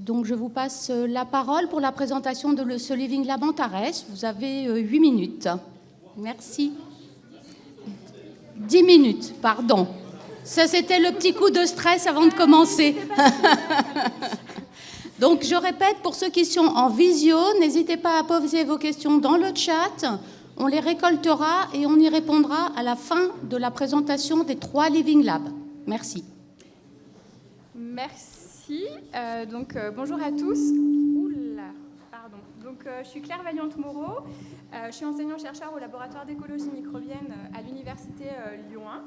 Donc, je vous passe la parole pour la présentation de ce Living Lab Antares. Vous avez 8 minutes. Merci. 10 minutes, pardon. Ça, c'était le petit coup de stress avant de commencer. Donc, je répète, pour ceux qui sont en visio, n'hésitez pas à poser vos questions dans le chat. On les récoltera et on y répondra à la fin de la présentation des 3 Living Labs. Merci. Merci. Bonjour à tous. Je suis Claire Vaillante-Moreau. Je suis enseignant-chercheur au laboratoire d'écologie microbienne à l'université Lyon 1,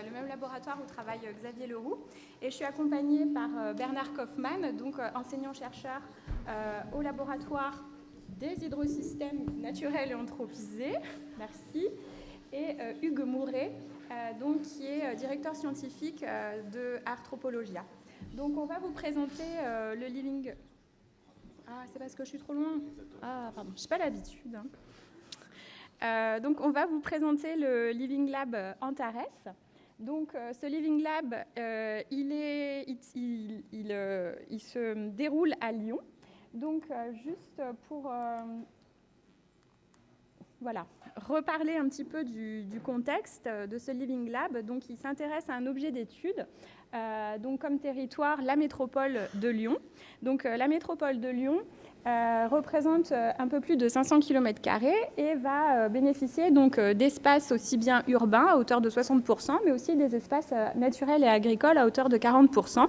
le même laboratoire où travaille Xavier Leroux. Et je suis accompagnée par Bernard Kaufmann, enseignant-chercheur au laboratoire des hydrosystèmes naturels et anthropisés. Merci. Et Hugues Mouret, qui est directeur scientifique de Arthropologia. Donc on va vous présenter le Living... Ah, c'est parce que je suis trop loin. Ah, pardon, je n'ai pas l'habitude. On va vous présenter le Living Lab Antares. Ce Living Lab, il se déroule à Lyon. Juste pour reparler un petit peu du contexte de ce Living Lab, il s'intéresse à un objet d'étude. Comme territoire, la métropole de Lyon. La métropole de Lyon représente un peu plus de 500 km² et va bénéficier d'espaces aussi bien urbains à hauteur de 60%, mais aussi des espaces naturels et agricoles à hauteur de 40%,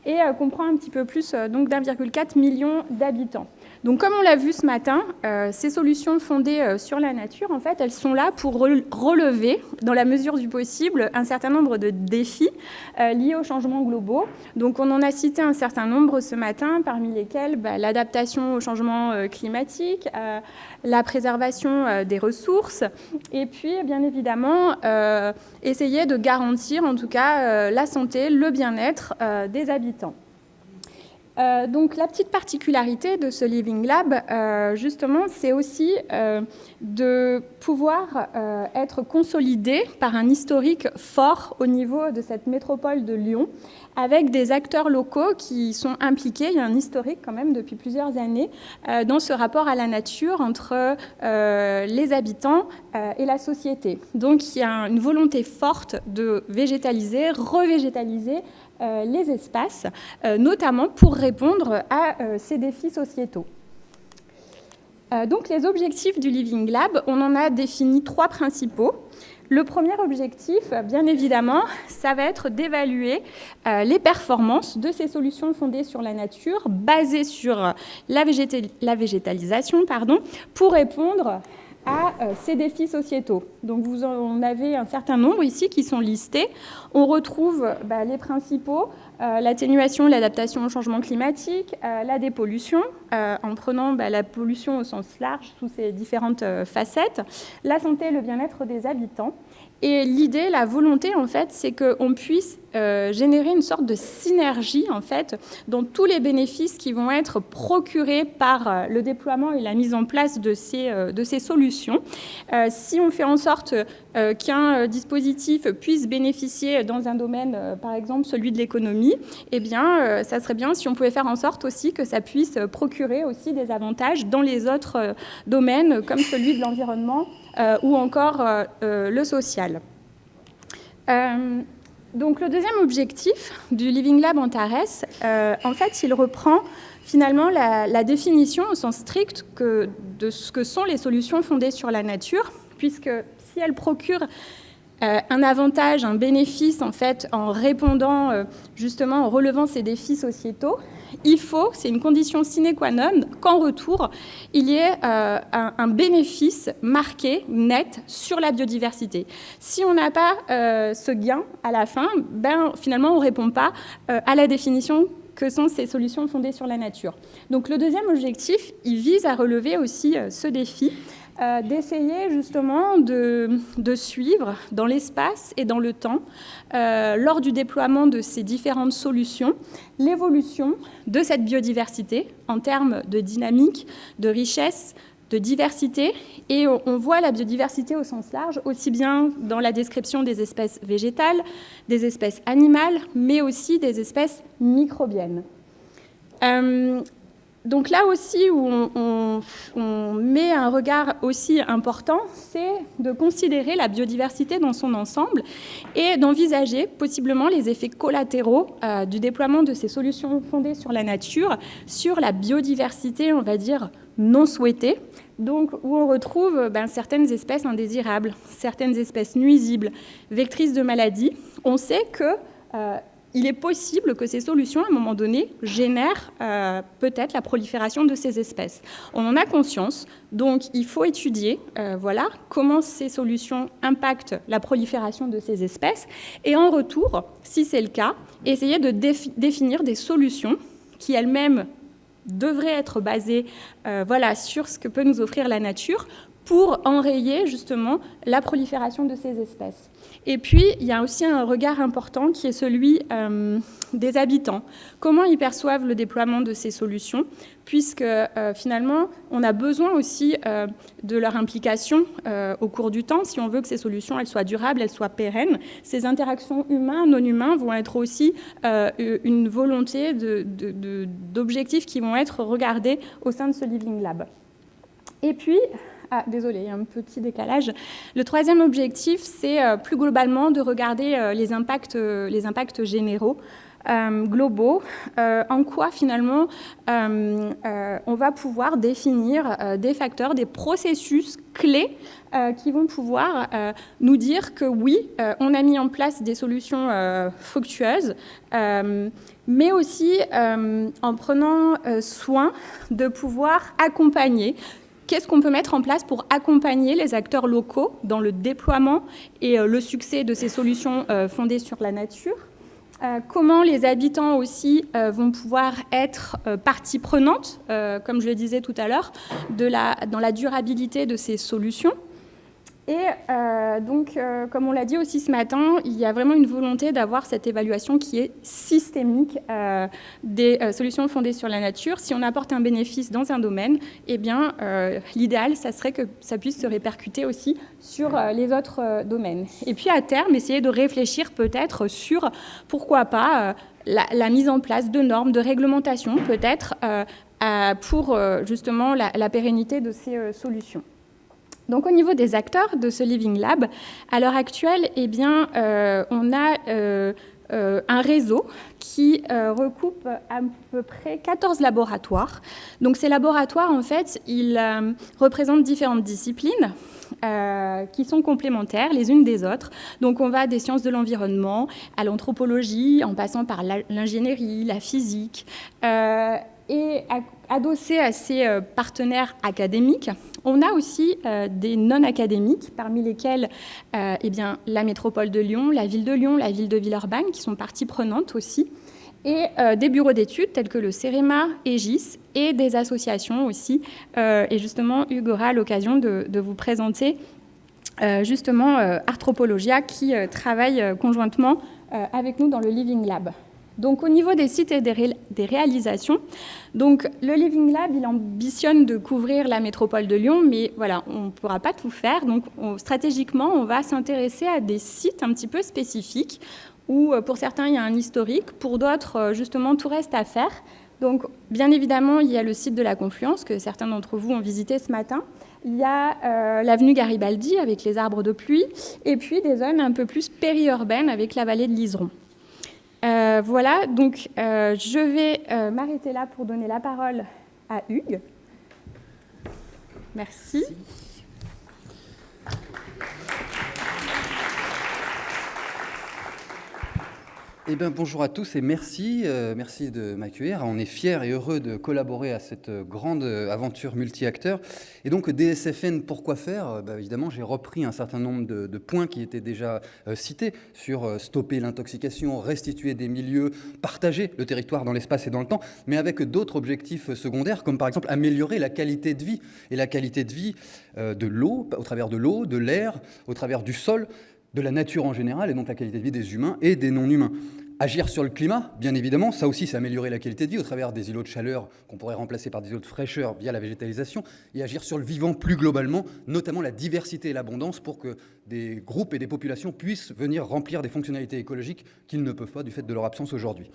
et comprend un petit peu plus d'1,4 million d'habitants. Comme on l'a vu ce matin, ces solutions fondées sur la nature, en fait, elles sont là pour relever, dans la mesure du possible, un certain nombre de défis liés aux changements globaux. On en a cité un certain nombre ce matin, parmi lesquels l'adaptation au changement climatique, la préservation des ressources, et puis, bien évidemment, essayer de garantir, en tout cas, la santé, le bien-être des habitants. La petite particularité de ce Living Lab, justement, c'est aussi de pouvoir être consolidé par un historique fort au niveau de cette métropole de Lyon, avec des acteurs locaux qui sont impliqués. Il y a un historique quand même depuis plusieurs années dans ce rapport à la nature entre les habitants et la société. Il y a une volonté forte de végétaliser, revégétaliser les espaces, notamment pour répondre à ces défis sociétaux. Les objectifs du Living Lab, on en a défini 3 principaux. Le premier objectif, bien évidemment, ça va être d'évaluer les performances de ces solutions fondées sur la nature, basées sur la végétalisation, pour répondre à ces défis sociétaux. Vous en avez un certain nombre ici qui sont listés. On retrouve les principaux, l'atténuation, l'adaptation au changement climatique, la dépollution, en prenant la pollution au sens large sous ses différentes facettes, la santé et le bien-être des habitants. Et l'idée, la volonté, en fait, c'est qu'on puisse générer une sorte de synergie, en fait, dans tous les bénéfices qui vont être procurés par le déploiement et la mise en place de ces solutions. Si on fait en sorte qu'un dispositif puisse bénéficier dans un domaine, par exemple celui de l'économie, eh bien, ça serait bien si on pouvait faire en sorte aussi que ça puisse procurer aussi des avantages dans les autres domaines, comme celui de l'environnement ou encore le social. Le deuxième objectif du Living Lab Antares, en fait, il reprend finalement la définition au sens strict de ce que sont les solutions fondées sur la nature, puisque si elles procurent un avantage, un bénéfice, en fait, en répondant justement, en relevant ces défis sociétaux, il faut, c'est une condition sine qua non, qu'en retour, il y ait un bénéfice marqué, net, sur la biodiversité. Si on n'a pas ce gain à la fin, finalement, on ne répond pas à la définition que sont ces solutions fondées sur la nature. Le deuxième objectif, il vise à relever aussi ce défi, d'essayer justement de suivre dans l'espace et dans le temps, lors du déploiement de ces différentes solutions, l'évolution de cette biodiversité en termes de dynamique, de richesse, de diversité. Et on voit la biodiversité au sens large, aussi bien dans la description des espèces végétales, des espèces animales, mais aussi des espèces microbiennes. Donc là aussi où on met un regard aussi important, c'est de considérer la biodiversité dans son ensemble et d'envisager possiblement les effets collatéraux du déploiement de ces solutions fondées sur la nature, sur la biodiversité, on va dire, non souhaitée, donc où on retrouve certaines espèces indésirables, certaines espèces nuisibles, vectrices de maladies. On sait que il est possible que ces solutions, à un moment donné, génèrent peut-être la prolifération de ces espèces. On en a conscience, donc il faut étudier comment ces solutions impactent la prolifération de ces espèces, et en retour, si c'est le cas, essayer de définir des solutions qui elles-mêmes devraient être basées sur ce que peut nous offrir la nature pour enrayer justement la prolifération de ces espèces. Et puis, il y a aussi un regard important qui est celui des habitants. Comment ils perçoivent le déploiement de ces solutions, puisque finalement, on a besoin aussi de leur implication au cours du temps, si on veut que ces solutions elles soient durables, elles soient pérennes. Ces interactions humains, non humains, vont être aussi une volonté d'objectifs qui vont être regardés au sein de ce Living Lab. Et puis, désolé, il y a un petit décalage. Le troisième objectif, c'est plus globalement de regarder les impacts généraux, globaux, en quoi finalement on va pouvoir définir des facteurs, des processus clés qui vont pouvoir nous dire que oui, on a mis en place des solutions fructueuses, mais aussi en prenant soin de pouvoir accompagner. Qu'est-ce qu'on peut mettre en place pour accompagner les acteurs locaux dans le déploiement et le succès de ces solutions fondées sur la nature? Comment les habitants aussi vont pouvoir être partie prenante, comme je le disais tout à l'heure, dans la durabilité de ces solutions? Et comme on l'a dit aussi ce matin, il y a vraiment une volonté d'avoir cette évaluation qui est systémique des solutions fondées sur la nature. Si on apporte un bénéfice dans un domaine, eh bien, l'idéal, ça serait que ça puisse se répercuter aussi sur les autres domaines. Et puis, à terme, essayer de réfléchir peut-être sur, pourquoi pas, la mise en place de normes, de réglementations, peut-être, pour justement la pérennité de ces solutions. Donc, au niveau des acteurs de ce Living Lab, à l'heure actuelle, eh bien, on a un réseau qui recoupe à peu près 14 laboratoires. Donc, ces laboratoires, en fait, ils représentent différentes disciplines qui sont complémentaires les unes des autres. Donc, on va des sciences de l'environnement à l'anthropologie, en passant par l'ingénierie, la physique, et adossé à ces partenaires académiques, on a aussi des non-académiques, parmi lesquels la métropole de Lyon, la ville de Villeurbanne, qui sont parties prenantes aussi, et des bureaux d'études tels que le CEREMA, Aegis, et des associations aussi. Et justement, Hugues aura l'occasion de vous présenter justement Arthropologia, qui travaille conjointement avec nous dans le Living Lab. Donc, au niveau des sites et des réalisations, donc, le Living Lab, il ambitionne de couvrir la métropole de Lyon, mais voilà, on ne pourra pas tout faire. Donc, stratégiquement, on va s'intéresser à des sites un petit peu spécifiques, où pour certains, il y a un historique, pour d'autres, justement, tout reste à faire. Donc, bien évidemment, il y a le site de la Confluence, que certains d'entre vous ont visité ce matin. Il y a l'avenue Garibaldi, avec les arbres de pluie, et puis des zones un peu plus périurbaines, avec la vallée de l'Iseron. Voilà, donc je vais m'arrêter là pour donner la parole à Hugues. Merci. Eh bien, bonjour à tous et merci de m'accueillir. On est fiers et heureux de collaborer à cette grande aventure multi-acteurs. Et donc, DSFN, pourquoi faire ? Évidemment, j'ai repris un certain nombre de points qui étaient déjà cités sur stopper l'intoxication, restituer des milieux, partager le territoire dans l'espace et dans le temps, mais avec d'autres objectifs secondaires, comme par exemple améliorer la qualité de vie. Et la qualité de vie de l'eau, au travers de l'eau, de l'air, au travers du sol, de la nature en général, et donc la qualité de vie des humains et des non-humains. Agir sur le climat, bien évidemment, ça aussi c'est améliorer la qualité de vie au travers des îlots de chaleur qu'on pourrait remplacer par des îlots de fraîcheur via la végétalisation, et agir sur le vivant plus globalement, notamment la diversité et l'abondance pour que des groupes et des populations puissent venir remplir des fonctionnalités écologiques qu'ils ne peuvent pas du fait de leur absence aujourd'hui.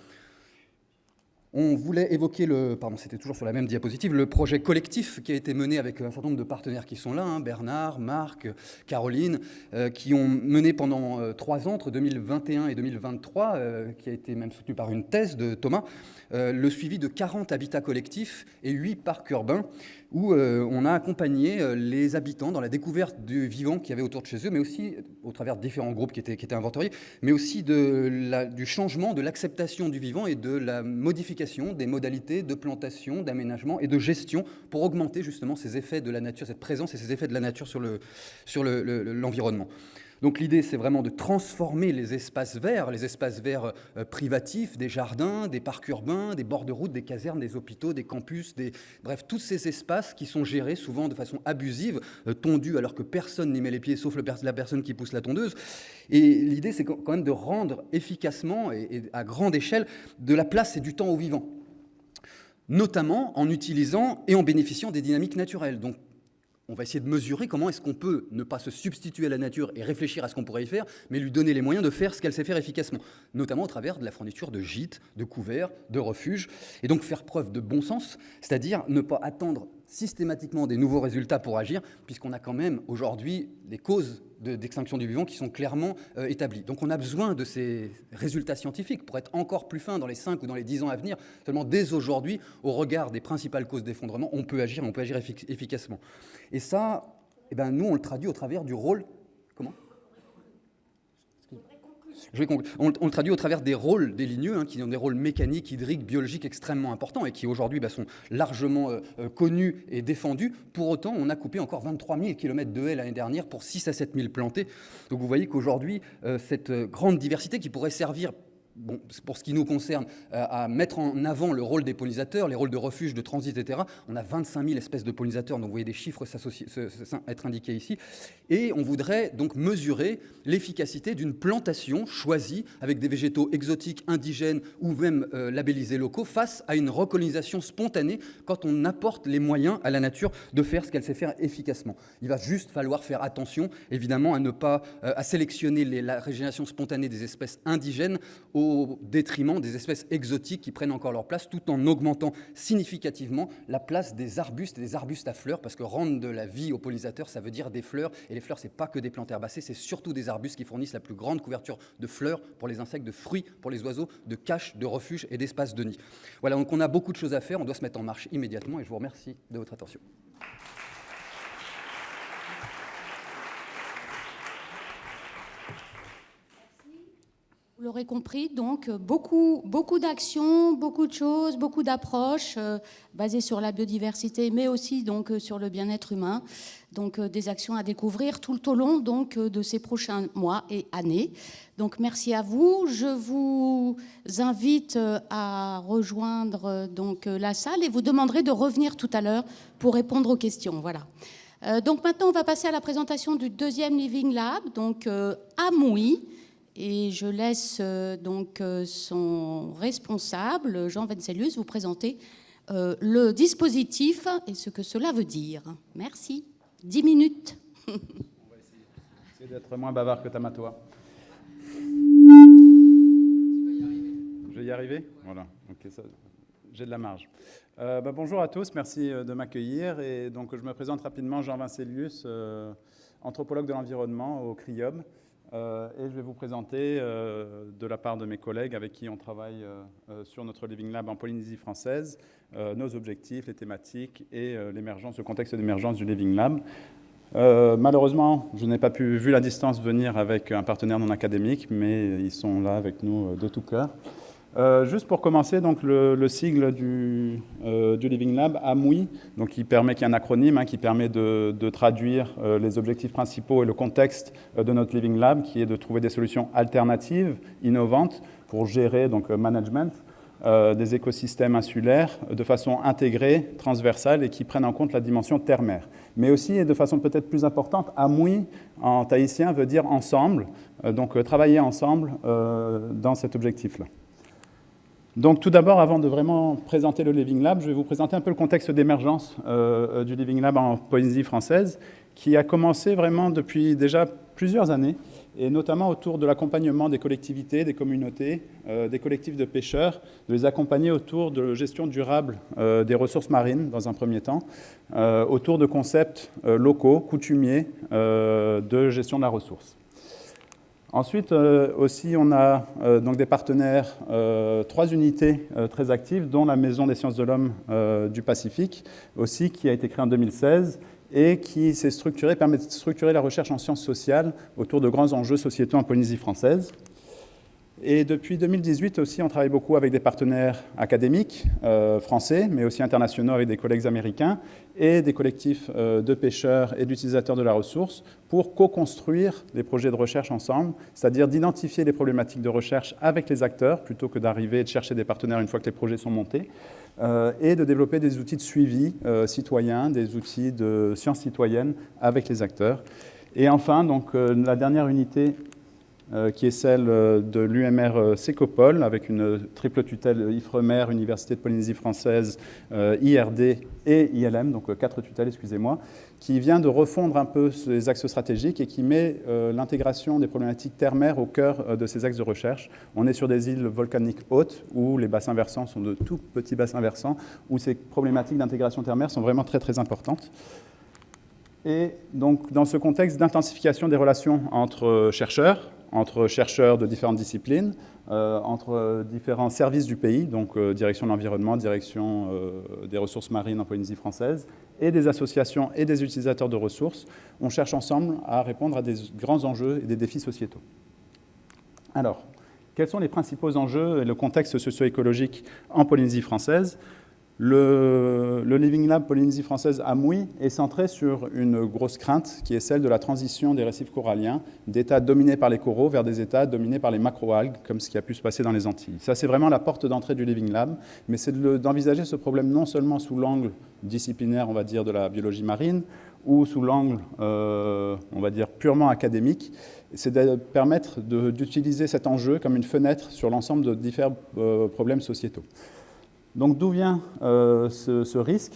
On voulait évoquer c'était toujours sur la même diapositive, le projet collectif qui a été mené avec un certain nombre de partenaires qui sont là, Bernard, Marc, Caroline, qui ont mené pendant 3 ans, entre 2021 et 2023, qui a été même soutenu par une thèse de Thomas, le suivi de 40 habitats collectifs et 8 parcs urbains, où on a accompagné les habitants dans la découverte du vivant qu'il y avait autour de chez eux, mais aussi au travers de différents groupes qui étaient inventoriés, mais aussi du changement, de l'acceptation du vivant et de la modification des modalités de plantation, d'aménagement et de gestion pour augmenter justement ces effets de la nature, cette présence et ces effets de la nature sur l'environnement. Donc l'idée, c'est vraiment de transformer les espaces verts privatifs, des jardins, des parcs urbains, des bords de route, des casernes, des hôpitaux, des campus, bref, tous ces espaces qui sont gérés souvent de façon abusive, tondus alors que personne n'y met les pieds, sauf la personne qui pousse la tondeuse. Et l'idée, c'est quand même de rendre efficacement et à grande échelle de la place et du temps aux vivants, notamment en utilisant et en bénéficiant des dynamiques naturelles. Donc, on va essayer de mesurer comment est-ce qu'on peut ne pas se substituer à la nature et réfléchir à ce qu'on pourrait y faire, mais lui donner les moyens de faire ce qu'elle sait faire efficacement, notamment au travers de la fourniture de gîtes, de couverts, de refuges, et donc faire preuve de bon sens, c'est-à-dire ne pas attendre systématiquement des nouveaux résultats pour agir, puisqu'on a quand même aujourd'hui des causes d'extinction du vivant qui sont clairement établies. Donc on a besoin de ces résultats scientifiques pour être encore plus fin dans les 5 ou dans les 10 ans à venir. Seulement dès aujourd'hui, au regard des principales causes d'effondrement, on peut agir efficacement. Et ça, nous, on le traduit au travers du rôle... Comment ? On le traduit au travers des rôles des ligneux, qui ont des rôles mécaniques, hydriques, biologiques extrêmement importants et qui aujourd'hui sont largement connus et défendus. Pour autant, on a coupé encore 23 000 km de haies l'année dernière pour 6 à 7 000 plantés. Donc vous voyez qu'aujourd'hui, cette grande diversité qui pourrait servir, pour ce qui nous concerne, à mettre en avant le rôle des pollinisateurs, les rôles de refuge, de transit, etc. On a 25 000 espèces de pollinisateurs, donc vous voyez des chiffres être indiqués ici. Et on voudrait donc mesurer l'efficacité d'une plantation choisie avec des végétaux exotiques, indigènes ou même labellisés locaux face à une recolonisation spontanée quand on apporte les moyens à la nature de faire ce qu'elle sait faire efficacement. Il va juste falloir faire attention, évidemment, à ne pas à sélectionner la régénération spontanée des espèces indigènes au détriment des espèces exotiques qui prennent encore leur place, tout en augmentant significativement la place des arbustes et des arbustes à fleurs, parce que rendre de la vie aux pollinisateurs, ça veut dire des fleurs, et les fleurs, c'est pas que des plantes herbacées, c'est surtout des arbustes qui fournissent la plus grande couverture de fleurs pour les insectes, de fruits pour les oiseaux, de caches, de refuges et d'espaces de nid. Voilà, donc on a beaucoup de choses à faire, on doit se mettre en marche immédiatement, et je vous remercie de votre attention. Vous l'aurez compris, donc beaucoup d'actions, beaucoup de choses, beaucoup d'approches basées sur la biodiversité, mais aussi donc sur le bien-être humain. Donc des actions à découvrir tout au long donc de ces prochains mois et années. Donc merci à vous. Je vous invite à rejoindre donc la salle et vous demanderai de revenir tout à l'heure pour répondre aux questions. Voilà. Donc maintenant on va passer à la présentation du deuxième Living Lab, donc à Mouy. Et je laisse donc son responsable, Jean Vencelius, vous présenter le dispositif et ce que cela veut dire. Merci. 10 minutes. On va essayer d'être moins bavard que Tamatoa. Je vais y arriver ? Voilà. Okay, ça, j'ai de la marge. Bonjour à tous, merci de m'accueillir. Et donc, je me présente rapidement, Jean Vencelius, anthropologue de l'environnement au CRIOB. Et je vais vous présenter, de la part de mes collègues avec qui on travaille sur notre Living Lab en Polynésie française, nos objectifs, les thématiques et l'émergence, le contexte d'émergence du Living Lab. Malheureusement, je n'ai pas pu, vu la distance, venir avec un partenaire non académique, mais ils sont là avec nous de tout cœur. Juste pour commencer, donc le sigle du Living Lab, AMUI, donc qui permet, qui est un acronyme qui permet de traduire les objectifs principaux et le contexte de notre Living Lab, qui est de trouver des solutions alternatives, innovantes, pour gérer donc management des écosystèmes insulaires de façon intégrée, transversale et qui prennent en compte la dimension terre-mer. Mais aussi, et de façon peut-être plus importante, AMUI en tahitien veut dire ensemble, donc travailler ensemble dans cet objectif-là. Donc tout d'abord, avant de vraiment présenter le Living Lab, je vais vous présenter un peu le contexte d'émergence du Living Lab en Polynésie française, qui a commencé vraiment depuis déjà plusieurs années, et notamment autour de l'accompagnement des collectivités, des communautés, des collectifs de pêcheurs, de les accompagner autour de gestion durable des ressources marines dans un premier temps, autour de concepts locaux, coutumiers de gestion de la ressource. Ensuite, aussi, on a donc des partenaires, 3 unités très actives, dont la Maison des sciences de l'homme du Pacifique, aussi, qui a été créée en 2016 et qui s'est structurée, permet de structurer la recherche en sciences sociales autour de grands enjeux sociétaux en Polynésie française. Et depuis 2018 aussi, on travaille beaucoup avec des partenaires académiques français, mais aussi internationaux avec des collègues américains et des collectifs de pêcheurs et d'utilisateurs de la ressource pour co-construire des projets de recherche ensemble, c'est-à-dire d'identifier les problématiques de recherche avec les acteurs plutôt que d'arriver et de chercher des partenaires une fois que les projets sont montés, et de développer des outils de suivi citoyen, des outils de sciences citoyennes avec les acteurs. Et enfin, donc, la dernière unité qui est celle de l'UMR Sécopol, avec une triple tutelle IFREMER, Université de Polynésie française, IRD et ILM, donc 4 tutelles, excusez-moi, qui vient de refondre un peu ces axes stratégiques et qui met l'intégration des problématiques terre-mer au cœur de ces axes de recherche. On est sur des îles volcaniques hautes, où les bassins versants sont de tout petits bassins versants, où ces problématiques d'intégration terre-mer sont vraiment très, très importantes. Et donc, dans ce contexte d'intensification des relations entre chercheurs de différentes disciplines, entre différents services du pays, donc direction de l'environnement, direction des ressources marines en Polynésie française, et des associations et des utilisateurs de ressources, on cherche ensemble à répondre à des grands enjeux et des défis sociétaux. Alors, quels sont les principaux enjeux et le contexte socio-écologique en Polynésie française ? Le Living Lab Polynésie française à Mouille est centré sur une grosse crainte qui est celle de la transition des récifs coralliens d'états dominés par les coraux vers des états dominés par les macroalgues, comme ce qui a pu se passer dans les Antilles. Ça, c'est vraiment la porte d'entrée du Living Lab, mais c'est d'envisager ce problème non seulement sous l'angle disciplinaire, on va dire, de la biologie marine, ou sous l'angle, on va dire, purement académique, c'est de permettre d'utiliser cet enjeu comme une fenêtre sur l'ensemble de différents problèmes sociétaux. Donc d'où vient ce risque ?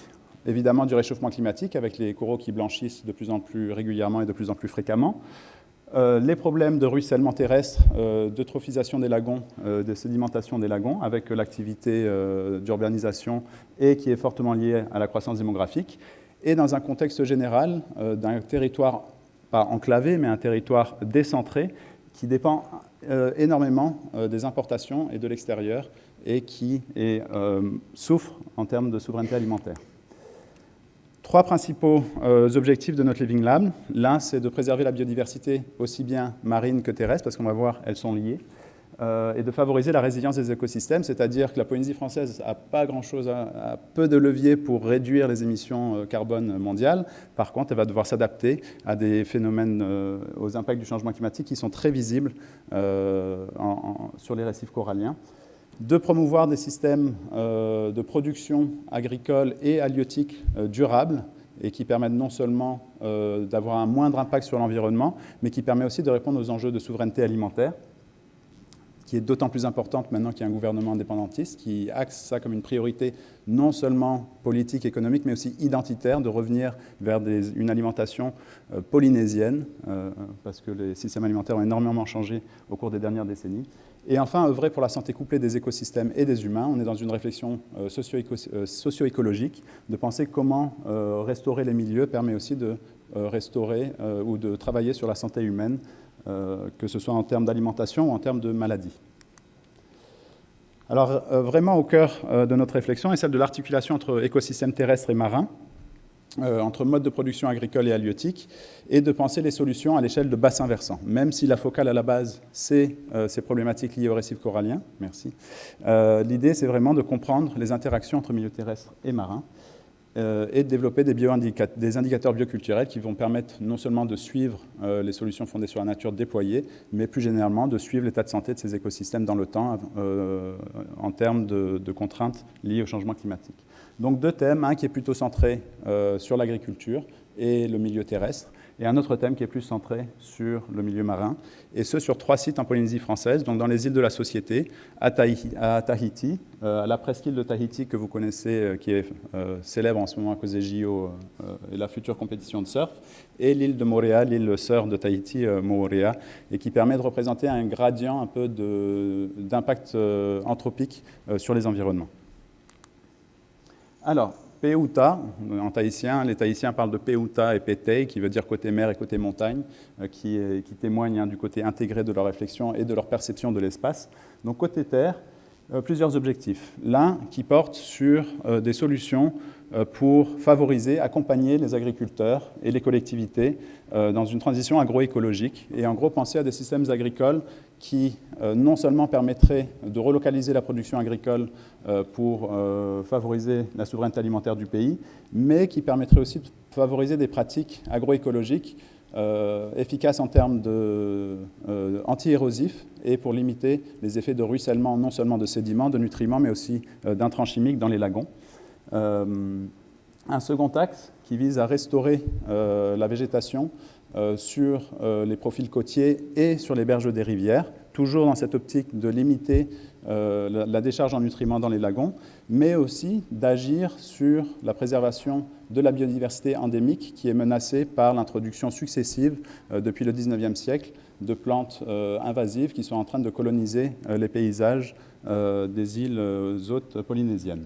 Évidemment du réchauffement climatique, avec les coraux qui blanchissent de plus en plus régulièrement et de plus en plus fréquemment. Les problèmes de ruissellement terrestre, d'eutrophisation des lagons, de sédimentation des lagons, avec l'activité d'urbanisation et qui est fortement liée à la croissance démographique. Et dans un contexte général d'un territoire, pas enclavé, mais un territoire décentré, qui dépend énormément des importations et de l'extérieur, et qui souffre en termes de souveraineté alimentaire. 3 principaux objectifs de notre Living Lab. L'un, c'est de préserver la biodiversité aussi bien marine que terrestre, parce qu'on va voir, elles sont liées, et de favoriser la résilience des écosystèmes, c'est-à-dire que la Polynésie française n'a pas grand-chose, a peu de leviers pour réduire les émissions carbone mondiales. Par contre, elle va devoir s'adapter à des phénomènes, aux impacts du changement climatique qui sont très visibles sur les récifs coralliens. De promouvoir des systèmes de production agricole et halieutique durables et qui permettent non seulement d'avoir un moindre impact sur l'environnement, mais qui permet aussi de répondre aux enjeux de souveraineté alimentaire, qui est d'autant plus importante maintenant qu'il y a un gouvernement indépendantiste qui axe ça comme une priorité non seulement politique, économique, mais aussi identitaire, de revenir vers une alimentation polynésienne, parce que les systèmes alimentaires ont énormément changé au cours des dernières décennies. Et enfin, œuvrer pour la santé couplée des écosystèmes et des humains. On est dans une réflexion socio-écologique, de penser comment restaurer les milieux permet aussi de restaurer ou de travailler sur la santé humaine, que ce soit en termes d'alimentation ou en termes de maladies. Alors, vraiment au cœur de notre réflexion est celle de l'articulation entre écosystèmes terrestres et marins, entre modes de production agricole et halieutique, et de penser les solutions à l'échelle de bassins versants. Même si la focale à la base, c'est ces problématiques liées aux récifs coralliens, merci. L'idée, c'est vraiment de comprendre les interactions entre milieux terrestres et marins, et de développer des indicateurs bioculturels qui vont permettre non seulement de suivre les solutions fondées sur la nature déployées, mais plus généralement de suivre l'état de santé de ces écosystèmes dans le temps en termes de contraintes liées au changement climatique. Donc 2 thèmes, un qui est plutôt centré sur l'agriculture et le milieu terrestre, et un autre thème qui est plus centré sur le milieu marin, et ce sur 3 sites en Polynésie française, donc dans les îles de la Société, à Tahiti, à la presqu'île de Tahiti que vous connaissez, qui est célèbre en ce moment à cause des JO et la future compétition de surf, et l'île de Moorea, l'île sœur de Tahiti, Moorea, et qui permet de représenter un gradient un peu d'impact anthropique sur les environnements. Alors, Peuta, en tahitien, les Tahitiens parlent de Peuta et Petei, qui veut dire côté mer et côté montagne, qui témoignent du côté intégré de leur réflexion et de leur perception de l'espace. Donc côté terre, plusieurs objectifs. L'un qui porte sur des solutions pour favoriser, accompagner les agriculteurs et les collectivités dans une transition agroécologique et en gros penser à des systèmes agricoles qui non seulement permettraient de relocaliser la production agricole pour favoriser la souveraineté alimentaire du pays, mais qui permettraient aussi de favoriser des pratiques agroécologiques efficaces en termes anti-érosifs et pour limiter les effets de ruissellement non seulement de sédiments, de nutriments, mais aussi d'intrants chimiques dans les lagons. Un second axe qui vise à restaurer la végétation sur les profils côtiers et sur les berges des rivières, toujours dans cette optique de limiter la décharge en nutriments dans les lagons, mais aussi d'agir sur la préservation de la biodiversité endémique qui est menacée par l'introduction successive depuis le 19e siècle de plantes invasives qui sont en train de coloniser les paysages des îles hôtes polynésiennes.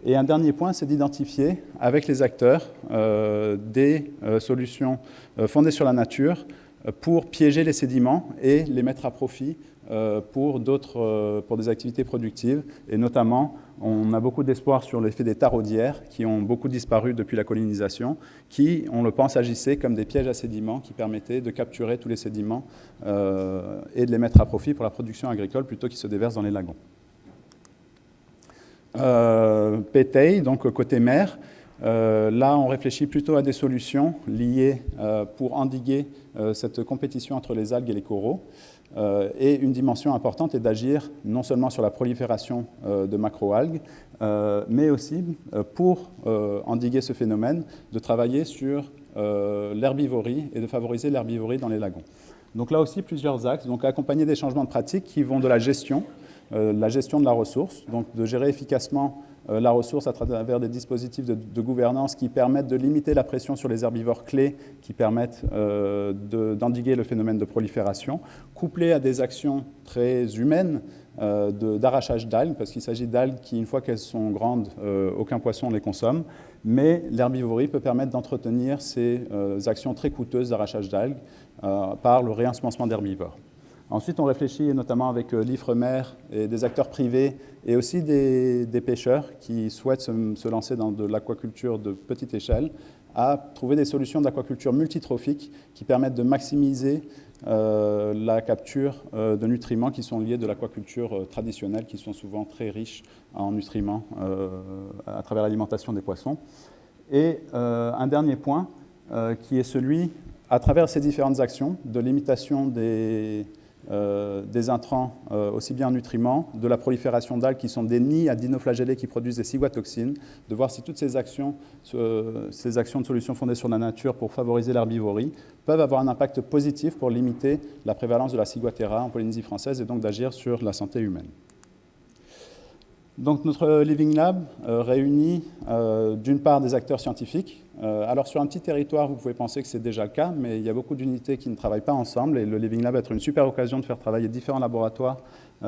Et un dernier point, c'est d'identifier avec les acteurs des solutions fondées sur la nature pour piéger les sédiments et les mettre à profit pour des activités productives. Et notamment, on a beaucoup d'espoir sur l'effet des taraudières qui ont beaucoup disparu depuis la colonisation, qui, on le pense, agissaient comme des pièges à sédiments qui permettaient de capturer tous les sédiments et de les mettre à profit pour la production agricole plutôt qu'ils se déversent dans les lagons. Petei, donc côté mer, là on réfléchit plutôt à des solutions liées pour endiguer cette compétition entre les algues et les coraux. Et une dimension importante est d'agir non seulement sur la prolifération de macroalgues, mais aussi pour endiguer ce phénomène, de travailler sur l'herbivorie et de favoriser l'herbivorie dans les lagons. Donc là aussi plusieurs axes, donc accompagner des changements de pratiques qui vont de la gestion de la ressource, donc de gérer efficacement la ressource à travers des dispositifs de gouvernance qui permettent de limiter la pression sur les herbivores clés, qui permettent d'endiguer le phénomène de prolifération, couplé à des actions très humaines d'arrachage d'algues, parce qu'il s'agit d'algues qui, une fois qu'elles sont grandes, aucun poisson ne les consomme, mais l'herbivorie peut permettre d'entretenir ces actions très coûteuses d'arrachage d'algues par le réensemencement d'herbivores. Ensuite, on réfléchit notamment avec l'IFREMER et des acteurs privés et aussi des pêcheurs qui souhaitent se lancer dans de l'aquaculture de petite échelle à trouver des solutions d'aquaculture multitrophique qui permettent de maximiser la capture de nutriments qui sont liés de l'aquaculture traditionnelle, qui sont souvent très riches en nutriments à travers l'alimentation des poissons. Et un dernier point qui est celui, à travers ces différentes actions de limitation des intrants aussi bien en nutriments, de la prolifération d'algues qui sont des nids à dinoflagellés qui produisent des ciguatoxines, de voir si toutes ces actions de solutions fondées sur la nature pour favoriser l'herbivorie peuvent avoir un impact positif pour limiter la prévalence de la ciguatera en Polynésie française et donc d'agir sur la santé humaine. Donc notre Living Lab réunit d'une part des acteurs scientifiques. Alors sur un petit territoire, vous pouvez penser que c'est déjà le cas, mais il y a beaucoup d'unités qui ne travaillent pas ensemble et le Living Lab va être une super occasion de faire travailler différents laboratoires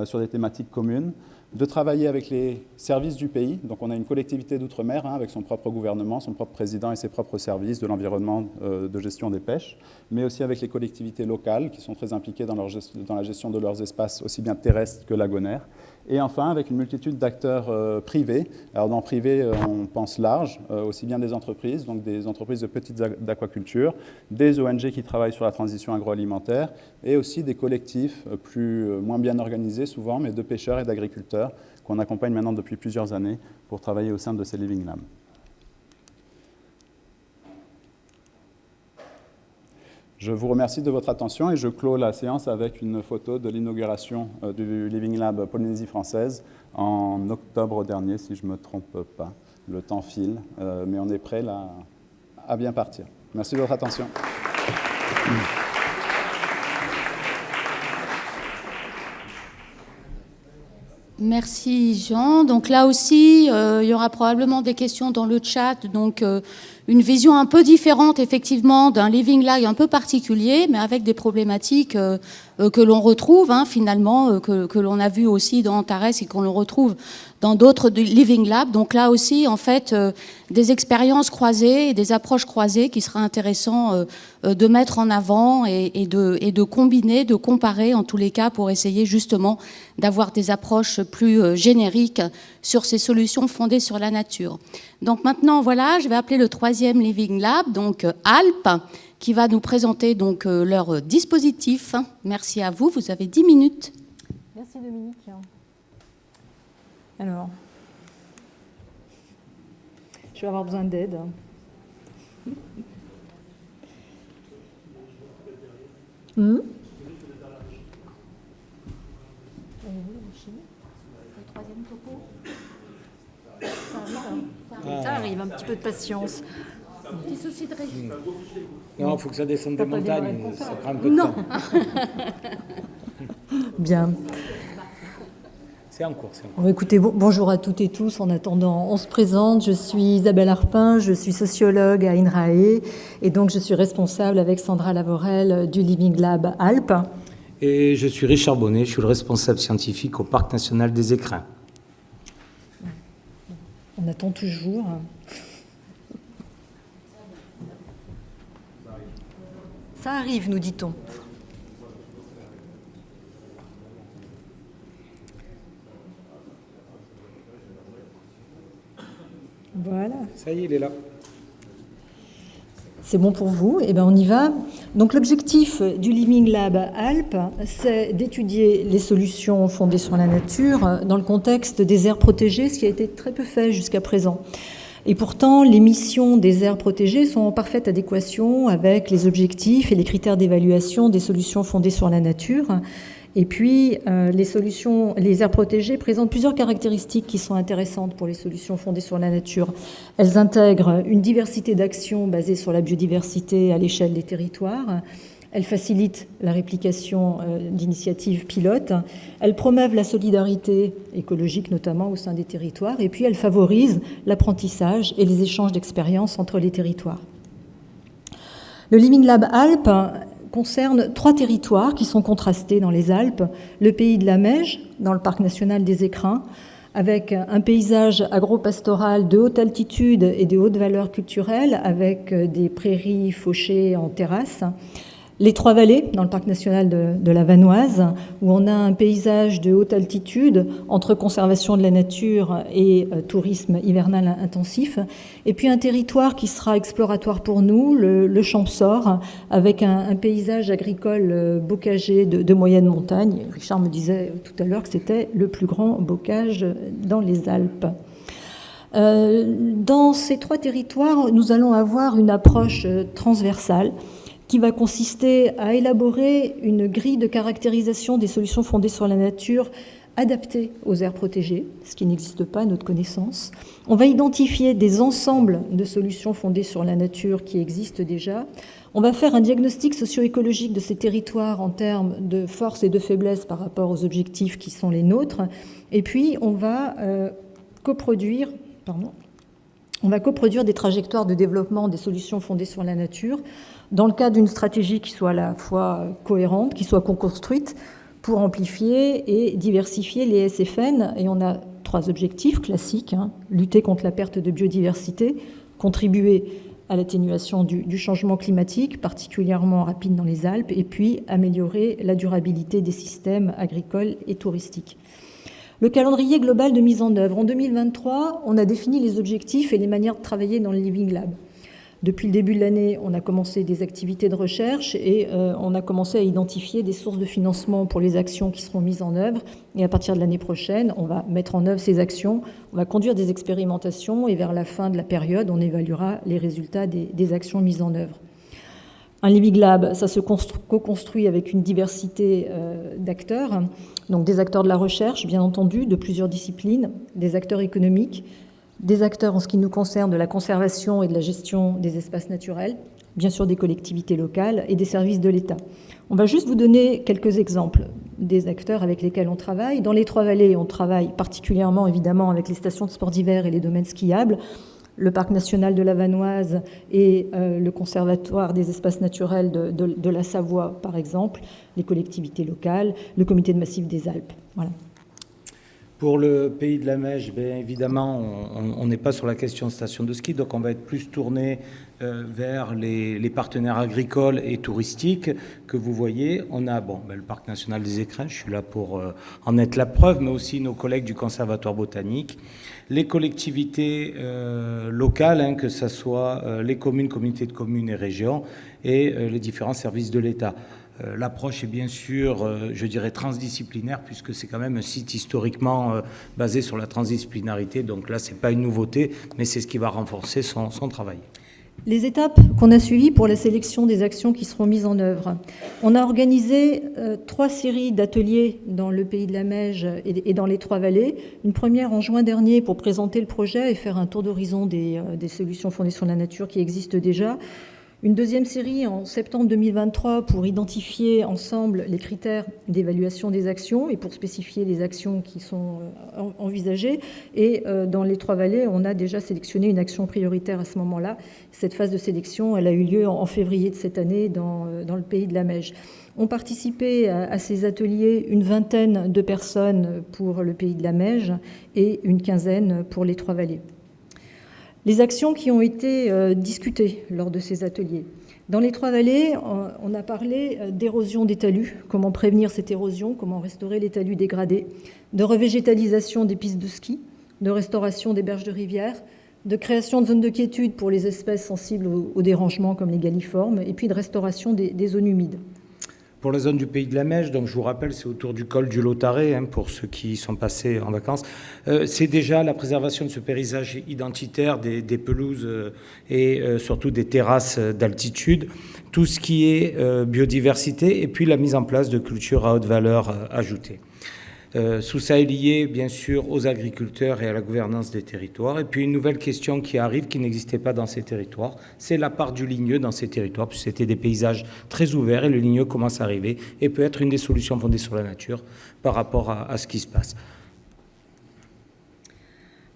sur des thématiques communes, de travailler avec les services du pays. Donc on a une collectivité d'outre-mer avec son propre gouvernement, son propre président et ses propres services de l'environnement, de gestion des pêches, mais aussi avec les collectivités locales qui sont très impliquées dans la gestion de leurs espaces aussi bien terrestres que lagonaires. Et enfin, avec une multitude d'acteurs privés. Alors dans privé, on pense large, aussi bien des entreprises, donc des entreprises de petites d'aquaculture, des ONG qui travaillent sur la transition agroalimentaire, et aussi des collectifs moins bien organisés souvent, mais de pêcheurs et d'agriculteurs qu'on accompagne maintenant depuis plusieurs années pour travailler au sein de ces Living Labs. Je vous remercie de votre attention et je clôt la séance avec une photo de l'inauguration du Living Lab Polynésie française en octobre dernier, si je ne me trompe pas. Le temps file, mais on est prêt là, à bien partir. Merci de votre attention. Merci Jean. Donc là aussi, il y aura probablement des questions dans le chat. Donc une vision un peu différente effectivement d'un living lab un peu particulier, mais avec des problématiques que l'on retrouve finalement, que l'on a vu aussi dans Antares et qu'on le retrouve dans d'autres living labs. Donc là aussi, en fait, des expériences croisées et des approches croisées qui sera intéressant de mettre en avant et de combiner, de comparer en tous les cas pour essayer justement d'avoir des approches plus génériques sur ces solutions fondées sur la nature. Donc maintenant, voilà, je vais appeler le troisième Living Lab, donc Alpes, qui va nous présenter donc leur dispositif. Merci à vous, vous avez 10 minutes. Merci Dominique. Alors, je vais avoir besoin d'aide. Ça arrive, un petit peu de patience. Petit souci de régie. Non, il faut que ça descende des montagnes, ça prend un peu de Non. temps. Bien. C'est en cours, c'est en cours. Bon, écoutez, bonjour à toutes et tous. En attendant, on se présente. Je suis Isabelle Arpin, je suis sociologue à INRAE et donc je suis responsable avec Sandra Lavorel du Living Lab Alpes. Et je suis Richard Bonnet, je suis le responsable scientifique au Parc national des Écrins. On attend toujours. Ça arrive, nous dit-on. Voilà. Ça y est, il est là. C'est bon pour vous? Eh bien, on y va. Donc, l'objectif du Living Lab Alpes, c'est d'étudier les solutions fondées sur la nature dans le contexte des aires protégées, ce qui a été très peu fait jusqu'à présent. Et pourtant, les missions des aires protégées sont en parfaite adéquation avec les objectifs et les critères d'évaluation des solutions fondées sur la nature. Et puis, les aires protégées présentent plusieurs caractéristiques qui sont intéressantes pour les solutions fondées sur la nature. Elles intègrent une diversité d'actions basées sur la biodiversité à l'échelle des territoires. Elles facilitent la réplication d'initiatives pilotes. Elles promeuvent la solidarité écologique, notamment au sein des territoires. Et puis, elles favorisent l'apprentissage et les échanges d'expériences entre les territoires. Le Living Lab Alpes concerne 3 territoires qui sont contrastés dans les Alpes. Le pays de la Meije, dans le parc national des Écrins, avec un paysage agropastoral de haute altitude et de haute valeur culturelle, avec des prairies fauchées en terrasse. Les Trois-Vallées, dans le parc national de la Vanoise, où on a un paysage de haute altitude entre conservation de la nature et tourisme hivernal intensif. Et puis un territoire qui sera exploratoire pour nous, le Champsaur, avec un paysage agricole bocager de moyenne montagne. Richard me disait tout à l'heure que c'était le plus grand bocage dans les Alpes. Dans ces 3 territoires, nous allons avoir une approche transversale qui va consister à élaborer une grille de caractérisation des solutions fondées sur la nature adaptées aux aires protégées, ce qui n'existe pas à notre connaissance. On va identifier des ensembles de solutions fondées sur la nature qui existent déjà. On va faire un diagnostic socio-écologique de ces territoires en termes de force et de faiblesse par rapport aux objectifs qui sont les nôtres. Et puis, on va coproduire des trajectoires de développement des solutions fondées sur la nature dans le cadre d'une stratégie qui soit à la fois cohérente, qui soit co-construite pour amplifier et diversifier les SFN. Et on a 3 objectifs classiques, lutter contre la perte de biodiversité, contribuer à l'atténuation du changement climatique, particulièrement rapide dans les Alpes, et puis améliorer la durabilité des systèmes agricoles et touristiques. Le calendrier global de mise en œuvre. En 2023, on a défini les objectifs et les manières de travailler dans le Living Lab. Depuis le début de l'année, on a commencé des activités de recherche et on a commencé à identifier des sources de financement pour les actions qui seront mises en œuvre. Et à partir de l'année prochaine, on va mettre en œuvre ces actions, on va conduire des expérimentations et vers la fin de la période, on évaluera les résultats des actions mises en œuvre. Un Living Lab, ça se co-construit avec une diversité d'acteurs, donc des acteurs de la recherche, bien entendu, de plusieurs disciplines, des acteurs économiques, des acteurs en ce qui nous concerne de la conservation et de la gestion des espaces naturels, bien sûr des collectivités locales et des services de l'État. On va juste vous donner quelques exemples des acteurs avec lesquels on travaille. Dans les Trois-Vallées, on travaille particulièrement évidemment avec les stations de sport d'hiver et les domaines skiables, le parc national de la Vanoise et le conservatoire des espaces naturels de la Savoie, par exemple, les collectivités locales, le comité de massif des Alpes. Voilà. Pour le pays de la Meije, bien évidemment, on n'est pas sur la question de station de ski, donc on va être plus tourné vers les partenaires agricoles et touristiques que vous voyez. On a le parc national des Écrins, je suis là pour en être la preuve, mais aussi nos collègues du conservatoire botanique, les collectivités locales, que ce soit les communes, communautés de communes et régions, et les différents services de l'État. L'approche est bien sûr, je dirais, transdisciplinaire, puisque c'est quand même un site historiquement basé sur la transdisciplinarité. Donc là, ce n'est pas une nouveauté, mais c'est ce qui va renforcer son travail. Les étapes qu'on a suivies pour la sélection des actions qui seront mises en œuvre. On a organisé 3 séries d'ateliers dans le pays de la Meije et dans les Trois-Vallées. Une première en juin dernier pour présenter le projet et faire un tour d'horizon des solutions fondées sur la nature qui existent déjà. Une deuxième série en septembre 2023 pour identifier ensemble les critères d'évaluation des actions et pour spécifier les actions qui sont envisagées. Et dans les Trois-Vallées, on a déjà sélectionné une action prioritaire à ce moment-là. Cette phase de sélection, elle a eu lieu en février de cette année dans le pays de la Meije. Ont participé à ces ateliers une vingtaine de personnes pour le pays de la Meije et une quinzaine pour les Trois-Vallées. Les actions qui ont été discutées lors de ces ateliers. Dans les Trois-Vallées, on a parlé d'érosion des talus, comment prévenir cette érosion, comment restaurer les talus dégradés, de revégétalisation des pistes de ski, de restauration des berges de rivière, de création de zones de quiétude pour les espèces sensibles aux dérangements comme les galliformes, et puis de restauration des zones humides. Pour la zone du pays de la Meije, donc je vous rappelle, c'est autour du col du Lautaret, pour ceux qui sont passés en vacances. C'est déjà la préservation de ce paysage identitaire des pelouses et surtout des terrasses d'altitude, tout ce qui est biodiversité et puis la mise en place de cultures à haute valeur ajoutée. Tout ça est lié, bien sûr, aux agriculteurs et à la gouvernance des territoires. Et puis une nouvelle question qui arrive, qui n'existait pas dans ces territoires, c'est la part du ligneux dans ces territoires, puisque c'était des paysages très ouverts et le ligneux commence à arriver et peut être une des solutions fondées sur la nature par rapport à ce qui se passe.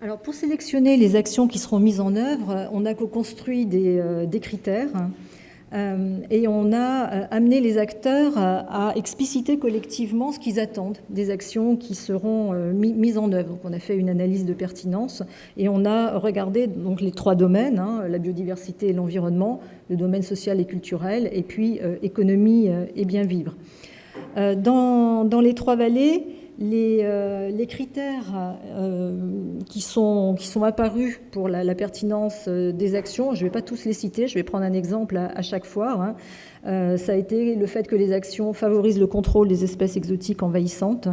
Alors, pour sélectionner les actions qui seront mises en œuvre, on a co-construit des critères. Et on a amené les acteurs à expliciter collectivement ce qu'ils attendent des actions qui seront mises en œuvre. Donc on a fait une analyse de pertinence et on a regardé donc les 3 domaines, la biodiversité et l'environnement, le domaine social et culturel, et puis économie et bien vivre. Dans les Trois-Vallées, les critères qui sont apparus pour la pertinence des actions, je ne vais pas tous les citer, je vais prendre un exemple à chaque fois. Ça a été le fait que les actions favorisent le contrôle des espèces exotiques envahissantes,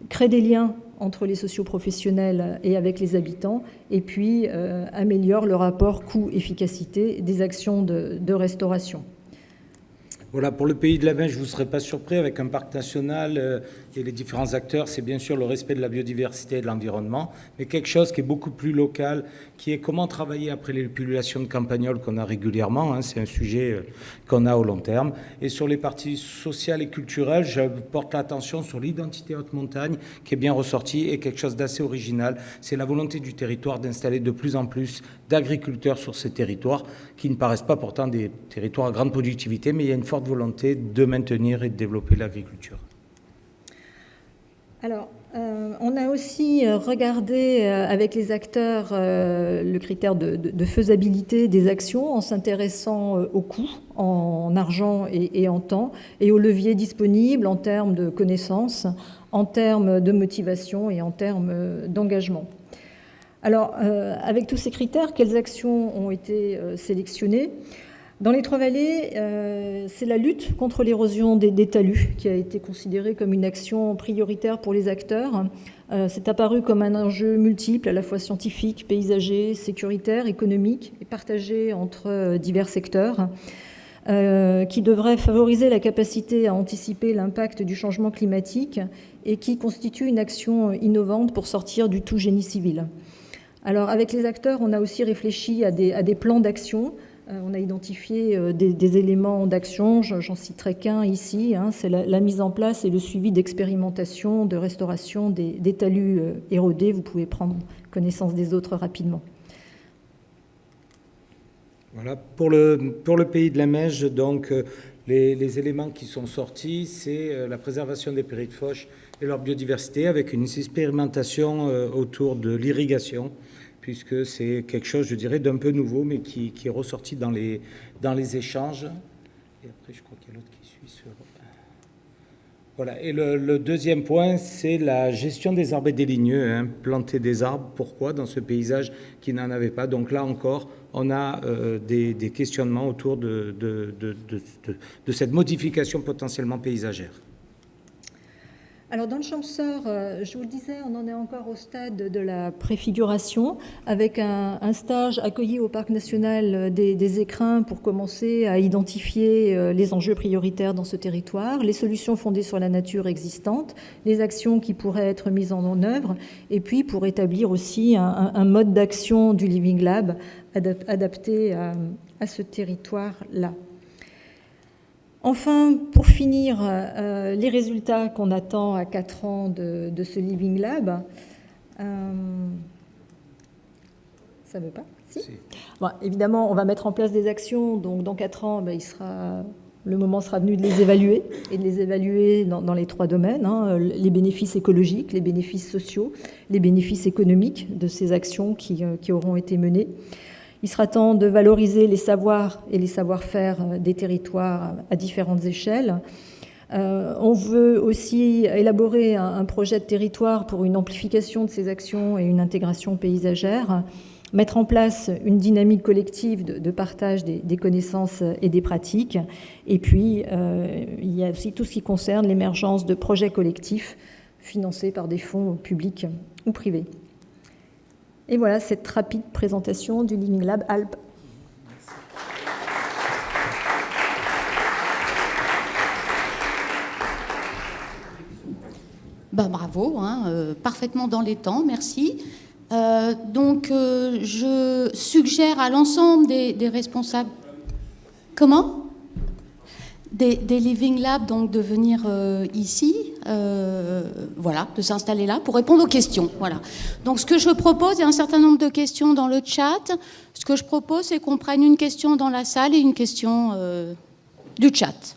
créent des liens entre les socioprofessionnels et avec les habitants, et puis améliorent le rapport coût-efficacité des actions de restauration. Voilà, pour le pays de la Meije, je ne vous serais pas surpris, avec un parc national et les différents acteurs, c'est bien sûr le respect de la biodiversité et de l'environnement, mais quelque chose qui est beaucoup plus local, qui est comment travailler après les pullulations de campagnols qu'on a régulièrement, c'est un sujet qu'on a au long terme. Et sur les parties sociales et culturelles, je porte l'attention sur l'identité haute montagne, qui est bien ressortie, et quelque chose d'assez original, c'est la volonté du territoire d'installer de plus en plus d'agriculteurs sur ces territoires, qui ne paraissent pas pourtant des territoires à grande productivité, mais il y a une forte volonté de maintenir et de développer l'agriculture. Alors, on a aussi regardé avec les acteurs le critère de faisabilité des actions en s'intéressant au coût en argent et en temps et aux leviers disponibles en termes de connaissances, en termes de motivation et en termes d'engagement. Alors, avec tous ces critères, quelles actions ont été sélectionnées ? Dans les Trois-Vallées, c'est la lutte contre l'érosion des talus qui a été considérée comme une action prioritaire pour les acteurs. C'est apparu comme un enjeu multiple, à la fois scientifique, paysager, sécuritaire, économique, et partagé entre divers secteurs, qui devrait favoriser la capacité à anticiper l'impact du changement climatique et qui constitue une action innovante pour sortir du tout génie civil. Alors, avec les acteurs, on a aussi réfléchi à des plans d'action On a identifié des éléments d'action, j'en citerai qu'un ici, hein, c'est la mise en place et le suivi d'expérimentation, de restauration des talus érodés. Vous pouvez prendre connaissance des autres rapidement. Voilà, pour le pays de la Meije, donc les éléments qui sont sortis, c'est la préservation des prairies de fauche et leur biodiversité avec une expérimentation autour de l'irrigation, puisque c'est quelque chose, je dirais, d'un peu nouveau, mais qui est ressorti dans les échanges. Et après, je crois qu'il y a l'autre qui suit sur... Voilà. Et le deuxième point, c'est la gestion des arbres et des ligneux. Hein. Planter des arbres, pourquoi dans ce paysage qui n'en avait pas? Donc là encore, on a des questionnements autour de cette modification potentiellement paysagère. Alors dans le Champsaur, je vous le disais, on en est encore au stade de la préfiguration, avec un stage accueilli au Parc national des Écrins pour commencer à identifier les enjeux prioritaires dans ce territoire, les solutions fondées sur la nature existante, les actions qui pourraient être mises en œuvre, et puis pour établir aussi un mode d'action du Living Lab adapté à ce territoire-là. Enfin, pour finir, les résultats qu'on attend à 4 ans de ce Living Lab. Ça ne veut pas? Si. Bon, évidemment, on va mettre en place des actions. Donc, dans 4 ans, le moment sera venu de les évaluer, et de les évaluer dans les 3 domaines, hein, les bénéfices écologiques, les bénéfices sociaux, les bénéfices économiques de ces actions qui auront été menées. Il sera temps de valoriser les savoirs et les savoir-faire des territoires à différentes échelles. On veut aussi élaborer un projet de territoire pour une amplification de ces actions et une intégration paysagère, mettre en place une dynamique collective de partage des connaissances et des pratiques. Et puis, il y a aussi tout ce qui concerne l'émergence de projets collectifs financés par des fonds publics ou privés. Et voilà cette rapide présentation du Living Lab Alpes. Bravo, hein, parfaitement dans les temps, merci. Je suggère à l'ensemble des responsables... Comment ? Des Living Labs, donc de venir ici, voilà, de s'installer là pour répondre aux questions. Voilà. Donc ce que je propose, il y a un certain nombre de questions dans le chat. Ce que je propose, c'est qu'on prenne une question dans la salle et une question du chat.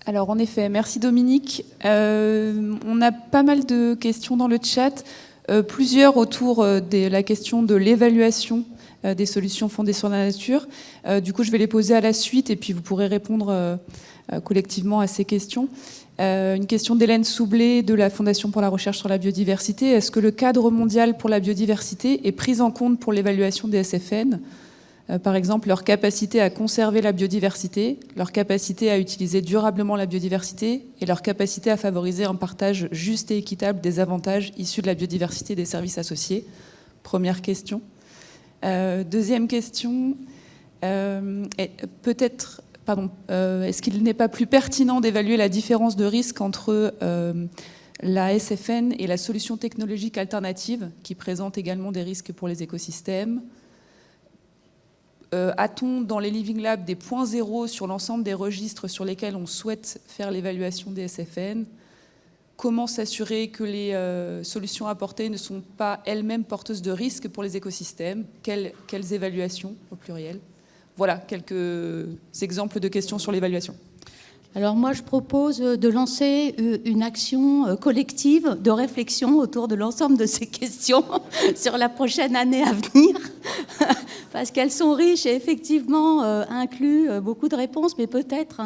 Alors en effet, merci Dominique. On a pas mal de questions dans le chat, plusieurs autour de la question de l'évaluation des solutions fondées sur la nature. Du coup, je vais les poser à la suite et puis vous pourrez répondre collectivement à ces questions. Une question d'Hélène Soublé de la Fondation pour la recherche sur la biodiversité. Est-ce que le cadre mondial pour la biodiversité est pris en compte pour l'évaluation des SFN ? Par exemple, leur capacité à conserver la biodiversité, leur capacité à utiliser durablement la biodiversité et leur capacité à favoriser un partage juste et équitable des avantages issus de la biodiversité et des services associés. Première question. Deuxième question, est-ce qu'il n'est pas plus pertinent d'évaluer la différence de risque entre la SFN et la solution technologique alternative qui présente également des risques pour les écosystèmes ? A-t-on dans les Living Labs des points zéro sur l'ensemble des registres sur lesquels on souhaite faire l'évaluation des SFN ? Comment s'assurer que les solutions apportées ne sont pas elles-mêmes porteuses de risques pour les écosystèmes ? Quelles évaluations au pluriel ? Voilà quelques exemples de questions sur l'évaluation. Alors moi, je propose de lancer une action collective de réflexion autour de l'ensemble de ces questions sur la prochaine année à venir, parce qu'elles sont riches et effectivement incluent beaucoup de réponses, mais peut-être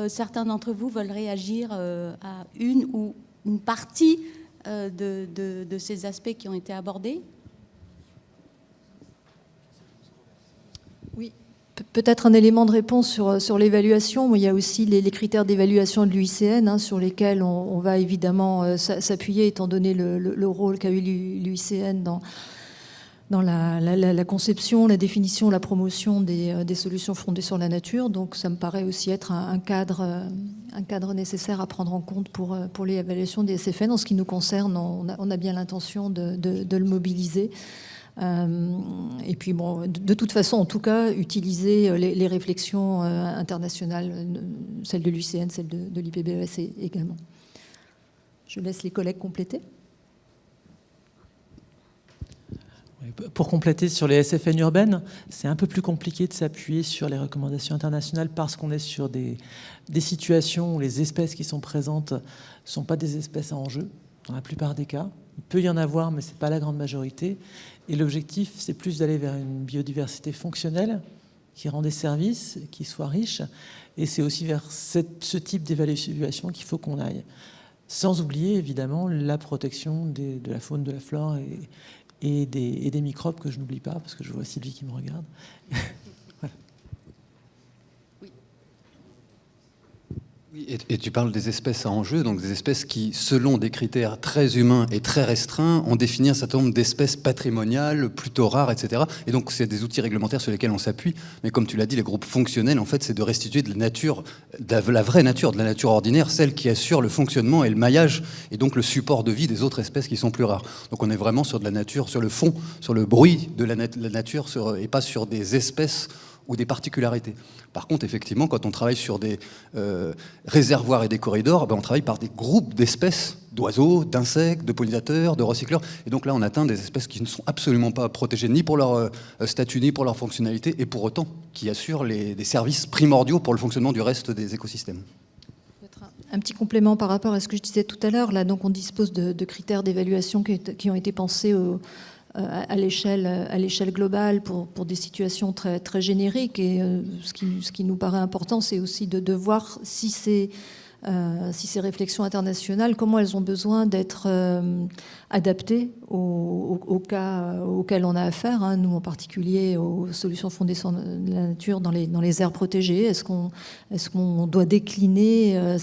certains d'entre vous veulent réagir à une ou une partie de ces aspects qui ont été abordés. Oui. Peut-être un élément de réponse sur l'évaluation. Il y a aussi les critères d'évaluation de l'UICN sur lesquels on va évidemment s'appuyer étant donné le rôle qu'a eu l'UICN dans la conception, la définition, la promotion des solutions fondées sur la nature. Donc ça me paraît aussi être un cadre nécessaire à prendre en compte pour l'évaluation des SFN. En ce qui nous concerne, on a bien l'intention de le mobiliser Et puis, bon, de toute façon, en tout cas, utiliser les réflexions internationales, celles de l'UICN, celles de l'IPBES également. Je laisse les collègues compléter. Pour compléter sur les SFN urbaines, c'est un peu plus compliqué de s'appuyer sur les recommandations internationales parce qu'on est sur des situations où les espèces qui sont présentes ne sont pas des espèces à enjeu, dans la plupart des cas. Il peut y en avoir, mais ce n'est pas la grande majorité. Et l'objectif, c'est plus d'aller vers une biodiversité fonctionnelle qui rend des services, qui soit riche. Et c'est aussi vers ce type d'évaluation qu'il faut qu'on aille. Sans oublier, évidemment, la protection de la faune, de la flore et des microbes que je n'oublie pas, parce que je vois Sylvie qui me regarde. Voilà. Oui, et tu parles des espèces à enjeu, donc des espèces qui, selon des critères très humains et très restreints, ont défini un certain nombre d'espèces patrimoniales, plutôt rares, etc. Et donc, c'est des outils réglementaires sur lesquels on s'appuie. Mais comme tu l'as dit, les groupes fonctionnels, en fait, c'est de restituer de la nature, de la vraie nature, de la nature ordinaire, celle qui assure le fonctionnement et le maillage, et donc le support de vie des autres espèces qui sont plus rares. Donc, on est vraiment sur de la nature, sur le fond, sur le bruit de la nature, et pas sur des espèces ou des particularités. Par contre, effectivement, quand on travaille sur des réservoirs et des corridors, on travaille par des groupes d'espèces, d'oiseaux, d'insectes, de pollinisateurs, de recycleurs. Et donc là, on atteint des espèces qui ne sont absolument pas protégées, ni pour leur statut, ni pour leur fonctionnalité, et pour autant, qui assurent des services primordiaux pour le fonctionnement du reste des écosystèmes. Un petit complément par rapport à ce que je disais tout à l'heure. Là, donc, on dispose de critères d'évaluation qui ont été pensés à l'échelle globale pour des situations très, très génériques. Et ce qui nous paraît important, c'est aussi de voir si ces réflexions internationales, comment elles ont besoin d'être adaptées au cas auquel on a affaire, hein, nous en particulier aux solutions fondées sur la nature dans les aires protégées. Est-ce qu'on doit décliner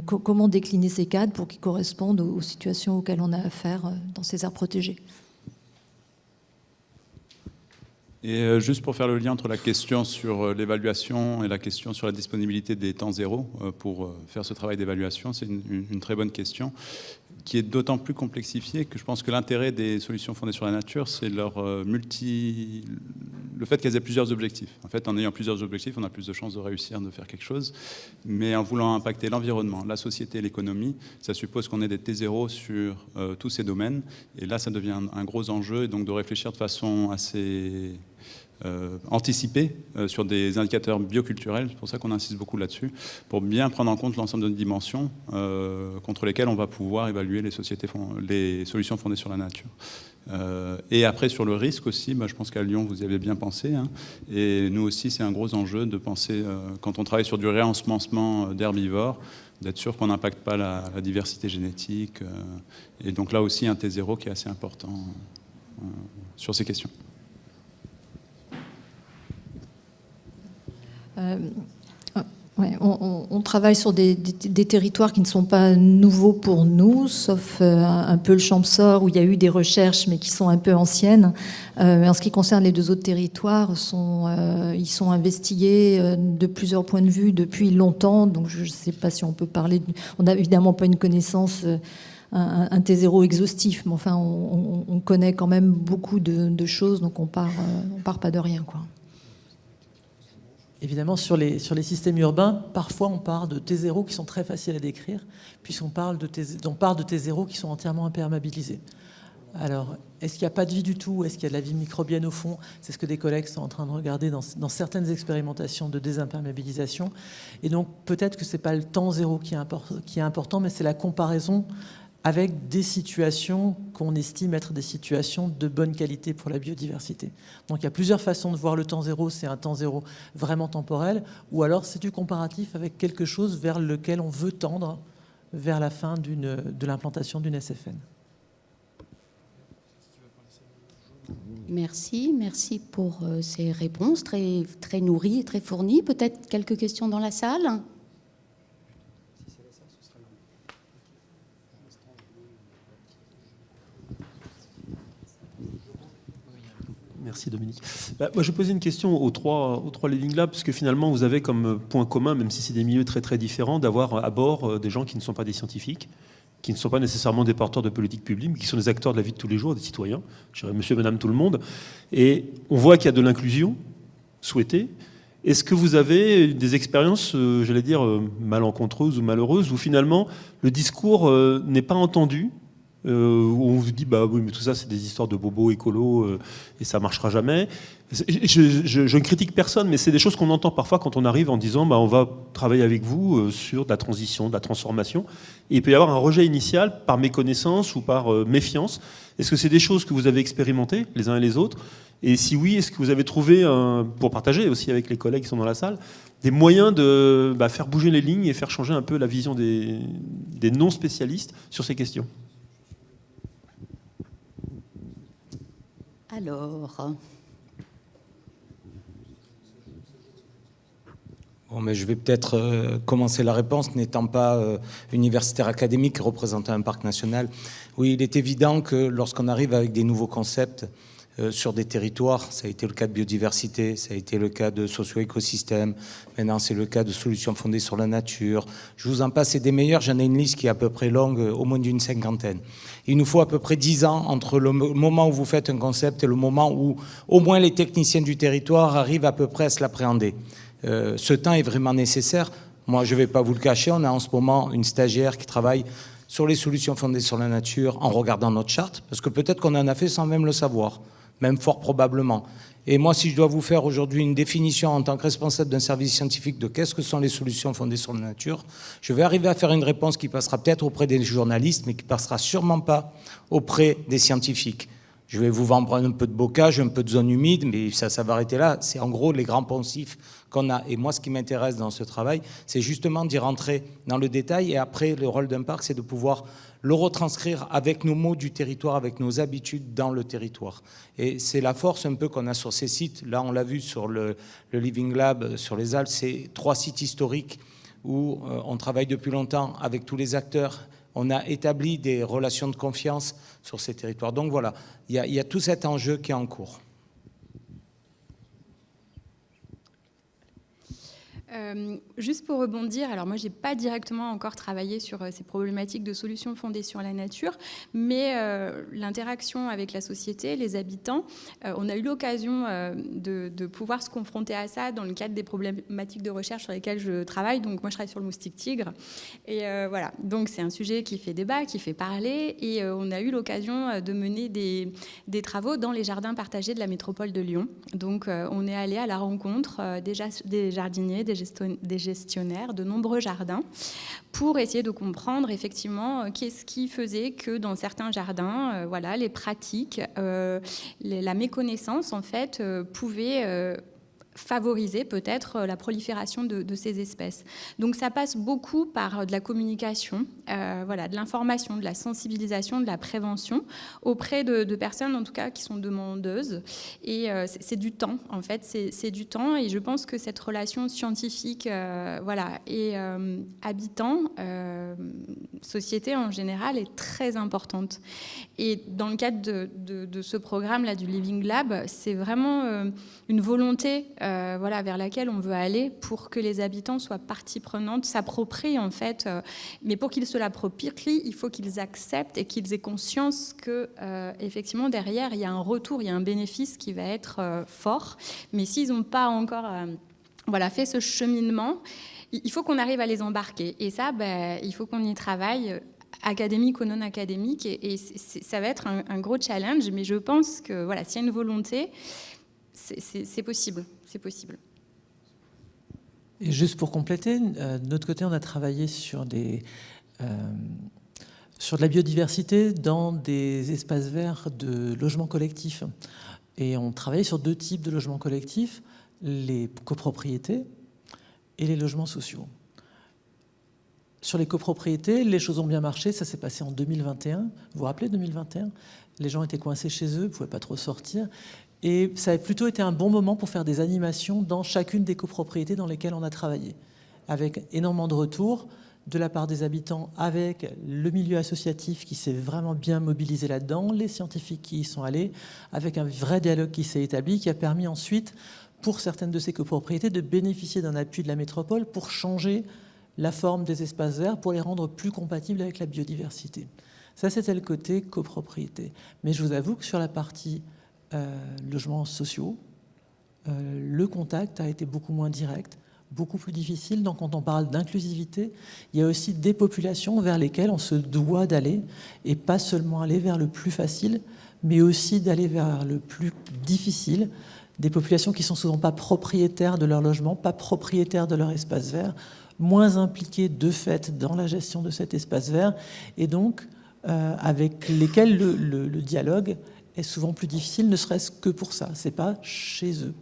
comment décliner ces cadres pour qu'ils correspondent aux situations auxquelles on a affaire dans ces aires protégées? Et juste pour faire le lien entre la question sur l'évaluation et la question sur la disponibilité des temps zéro pour faire ce travail d'évaluation, c'est une très bonne question qui est d'autant plus complexifiée que je pense que l'intérêt des solutions fondées sur la nature, c'est le fait qu'elles aient plusieurs objectifs. En fait, en ayant plusieurs objectifs, on a plus de chances de réussir, de faire quelque chose. Mais en voulant impacter l'environnement, la société et l'économie, ça suppose qu'on ait des T0 sur tous ces domaines. Et là, ça devient un gros enjeu. Et donc de réfléchir de façon assez anticipée sur des indicateurs bioculturels, c'est pour ça qu'on insiste beaucoup là-dessus, pour bien prendre en compte l'ensemble de dimensions contre lesquelles on va pouvoir évaluer les solutions fondées sur la nature. Et après, sur le risque aussi, je pense qu'à Lyon, vous y avez bien pensé. Hein, et nous aussi, c'est un gros enjeu de penser, quand on travaille sur du réensemencement d'herbivores, d'être sûr qu'on n'impacte pas la diversité génétique. Et donc là aussi, un T0 qui est assez important sur ces questions. Ouais, on travaille sur des territoires qui ne sont pas nouveaux pour nous, sauf un peu le Champsaur où il y a eu des recherches mais qui sont un peu anciennes. En ce qui concerne les deux autres territoires, ils sont investigués de plusieurs points de vue depuis longtemps. Donc je ne sais pas si on peut parler. On n'a évidemment pas une connaissance, un T0 exhaustif, mais enfin on connaît quand même beaucoup de choses, donc on part pas de rien, quoi. Évidemment, sur les systèmes urbains, parfois on part de T0 qui sont très faciles à décrire, puisqu'on parle de T0 qui sont entièrement imperméabilisés. Alors, est-ce qu'il n'y a pas de vie du tout? Est-ce qu'il y a de la vie microbienne au fond? C'est ce que des collègues sont en train de regarder dans certaines expérimentations de désimperméabilisation. Et donc, peut-être que ce n'est pas le temps zéro qui est important, mais c'est la comparaison avec des situations qu'on estime être des situations de bonne qualité pour la biodiversité. Donc il y a plusieurs façons de voir le temps zéro. C'est un temps zéro vraiment temporel, ou alors c'est du comparatif avec quelque chose vers lequel on veut tendre vers la fin de l'implantation d'une SFN. Merci pour ces réponses très, très nourries et très fournies. Peut-être quelques questions dans la salle ? Merci Dominique. Moi, je posais une question aux trois Living Labs, parce que finalement, vous avez comme point commun, même si c'est des milieux très très différents, d'avoir à bord des gens qui ne sont pas des scientifiques, qui ne sont pas nécessairement des porteurs de politique publique, mais qui sont des acteurs de la vie de tous les jours, des citoyens, je dirais monsieur, madame, tout le monde. Et on voit qu'il y a de l'inclusion souhaitée. Est-ce que vous avez des expériences, j'allais dire, malencontreuses ou malheureuses, où finalement le discours n'est pas entendu, où on vous dit bah oui mais tout ça c'est des histoires de bobos écolos et ça marchera jamais. Je ne critique personne, mais c'est des choses qu'on entend parfois quand on arrive en disant bah on va travailler avec vous sur de la transition, de la transformation. Et il peut y avoir un rejet initial par méconnaissance ou par méfiance. Est-ce que c'est des choses que vous avez expérimentées les uns et les autres? Et si oui, est-ce que vous avez trouvé, pour partager aussi avec les collègues qui sont dans la salle, des moyens de faire bouger les lignes et faire changer un peu la vision des non-spécialistes sur ces questions? Alors... Bon, mais je vais peut-être commencer la réponse, n'étant pas universitaire académique représentant un parc national. Oui, il est évident que lorsqu'on arrive avec des nouveaux concepts sur des territoires, ça a été le cas de biodiversité, ça a été le cas de socio-écosystème, maintenant c'est le cas de solutions fondées sur la nature. Je vous en passe, c'est des meilleurs, j'en ai une liste qui est à peu près longue, au moins d'une cinquantaine. Il nous faut à peu près 10 ans entre le moment où vous faites un concept et le moment où au moins les techniciens du territoire arrivent à peu près à se l'appréhender. Ce temps est vraiment nécessaire. Moi, je ne vais pas vous le cacher, on a en ce moment une stagiaire qui travaille sur les solutions fondées sur la nature en regardant notre charte, parce que peut-être qu'on en a fait sans même le savoir, même fort probablement. Et moi, si je dois vous faire aujourd'hui une définition en tant que responsable d'un service scientifique de qu'est-ce que sont les solutions fondées sur la nature, je vais arriver à faire une réponse qui passera peut-être auprès des journalistes, mais qui passera sûrement pas auprès des scientifiques. Je vais vous vendre un peu de bocage, un peu de zone humide, mais ça va arrêter là. C'est en gros les grands poncifs qu'on a. Et moi, ce qui m'intéresse dans ce travail, c'est justement d'y rentrer dans le détail. Et après, le rôle d'un parc, c'est de pouvoir le retranscrire avec nos mots du territoire, avec nos habitudes dans le territoire. Et c'est la force un peu qu'on a sur ces sites. Là, on l'a vu sur le Living Lab, sur les Alpes, c'est 3 sites historiques où on travaille depuis longtemps avec tous les acteurs. On a établi des relations de confiance sur ces territoires. Donc voilà, il y a tout cet enjeu qui est en cours. Juste pour rebondir, alors moi j'ai pas directement encore travaillé sur ces problématiques de solutions fondées sur la nature, mais l'interaction avec la société, les habitants, on a eu l'occasion de pouvoir se confronter à ça dans le cadre des problématiques de recherche sur lesquelles je travaille. Donc moi je travaille sur le moustique tigre, et voilà, donc c'est un sujet qui fait débat, qui fait parler, et on a eu l'occasion de mener des travaux dans les jardins partagés de la métropole de Lyon. Donc on est allé à la rencontre des jardiniers, des gestionnaires de nombreux jardins pour essayer de comprendre effectivement qu'est-ce qui faisait que dans certains jardins, voilà, les pratiques, la méconnaissance en fait pouvait favoriser peut-être la prolifération de ces espèces. Donc ça passe beaucoup par de la communication, voilà, de l'information, de la sensibilisation, de la prévention auprès de personnes en tout cas qui sont demandeuses. Et c'est du temps en fait, c'est du temps, et je pense que cette relation scientifique voilà, et habitant, société en général est très importante. Et dans le cadre de ce programme-là du Living Lab, c'est vraiment une volonté voilà, vers laquelle on veut aller pour que les habitants soient partie prenante, s'approprient en fait. Mais pour qu'ils se l'approprient, il faut qu'ils acceptent et qu'ils aient conscience que effectivement derrière il y a un retour, il y a un bénéfice qui va être fort. Mais s'ils n'ont pas encore voilà, fait ce cheminement, il faut qu'on arrive à les embarquer. Et ça, il faut qu'on y travaille, académique ou non académique. Et ça va être un gros challenge. Mais je pense que voilà, s'il y a une volonté, c'est possible. C'est possible. Et juste pour compléter, de notre côté, on a travaillé sur de la biodiversité dans des espaces verts de logements collectifs. Et on travaillait sur 2 types de logements collectifs, les copropriétés et les logements sociaux. Sur les copropriétés, les choses ont bien marché, ça s'est passé en 2021. Vous vous rappelez 2021 ? Les gens étaient coincés chez eux, ne pouvaient pas trop sortir. Et ça a plutôt été un bon moment pour faire des animations dans chacune des copropriétés dans lesquelles on a travaillé, avec énormément de retours de la part des habitants, avec le milieu associatif qui s'est vraiment bien mobilisé là-dedans, les scientifiques qui y sont allés, avec un vrai dialogue qui s'est établi, qui a permis ensuite, pour certaines de ces copropriétés, de bénéficier d'un appui de la métropole pour changer la forme des espaces verts pour les rendre plus compatibles avec la biodiversité. Ça, c'était le côté copropriété. Mais je vous avoue que sur la partie logements sociaux, le contact a été beaucoup moins direct, beaucoup plus difficile. Donc quand on parle d'inclusivité, il y a aussi des populations vers lesquelles on se doit d'aller, et pas seulement aller vers le plus facile, mais aussi d'aller vers le plus difficile, des populations qui sont souvent pas propriétaires de leur logement, pas propriétaires de leur espace vert, moins impliquées de fait dans la gestion de cet espace vert, et donc avec lesquels le dialogue est souvent plus difficile, ne serait-ce que pour ça. C'est pas chez eux.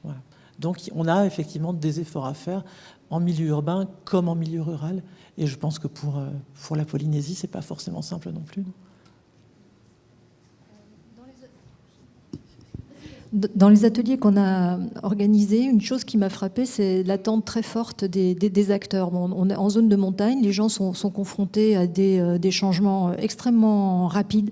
Voilà. Donc on a effectivement des efforts à faire en milieu urbain comme en milieu rural, et je pense que pour la Polynésie, c'est pas forcément simple non plus. Dans les ateliers qu'on a organisés, une chose qui m'a frappée, c'est l'attente très forte des acteurs. Bon, on est en zone de montagne, les gens sont confrontés à des changements extrêmement rapides.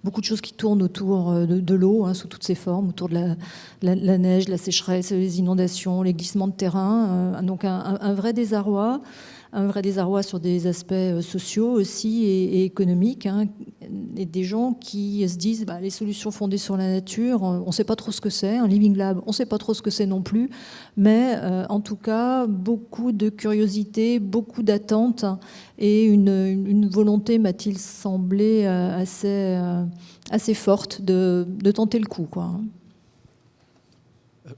Beaucoup de choses qui tournent autour de l'eau, hein, sous toutes ses formes, autour de la neige, la sécheresse, les inondations, les glissements de terrain. Donc un vrai désarroi. Un vrai désarroi sur des aspects sociaux aussi et économiques, hein, et des gens qui se disent les solutions fondées sur la nature, on ne sait pas trop ce que c'est, un living lab, on ne sait pas trop ce que c'est non plus, mais en tout cas, beaucoup de curiosité, beaucoup d'attentes et une volonté, m'a-t-il semblé, assez forte de tenter le coup, quoi.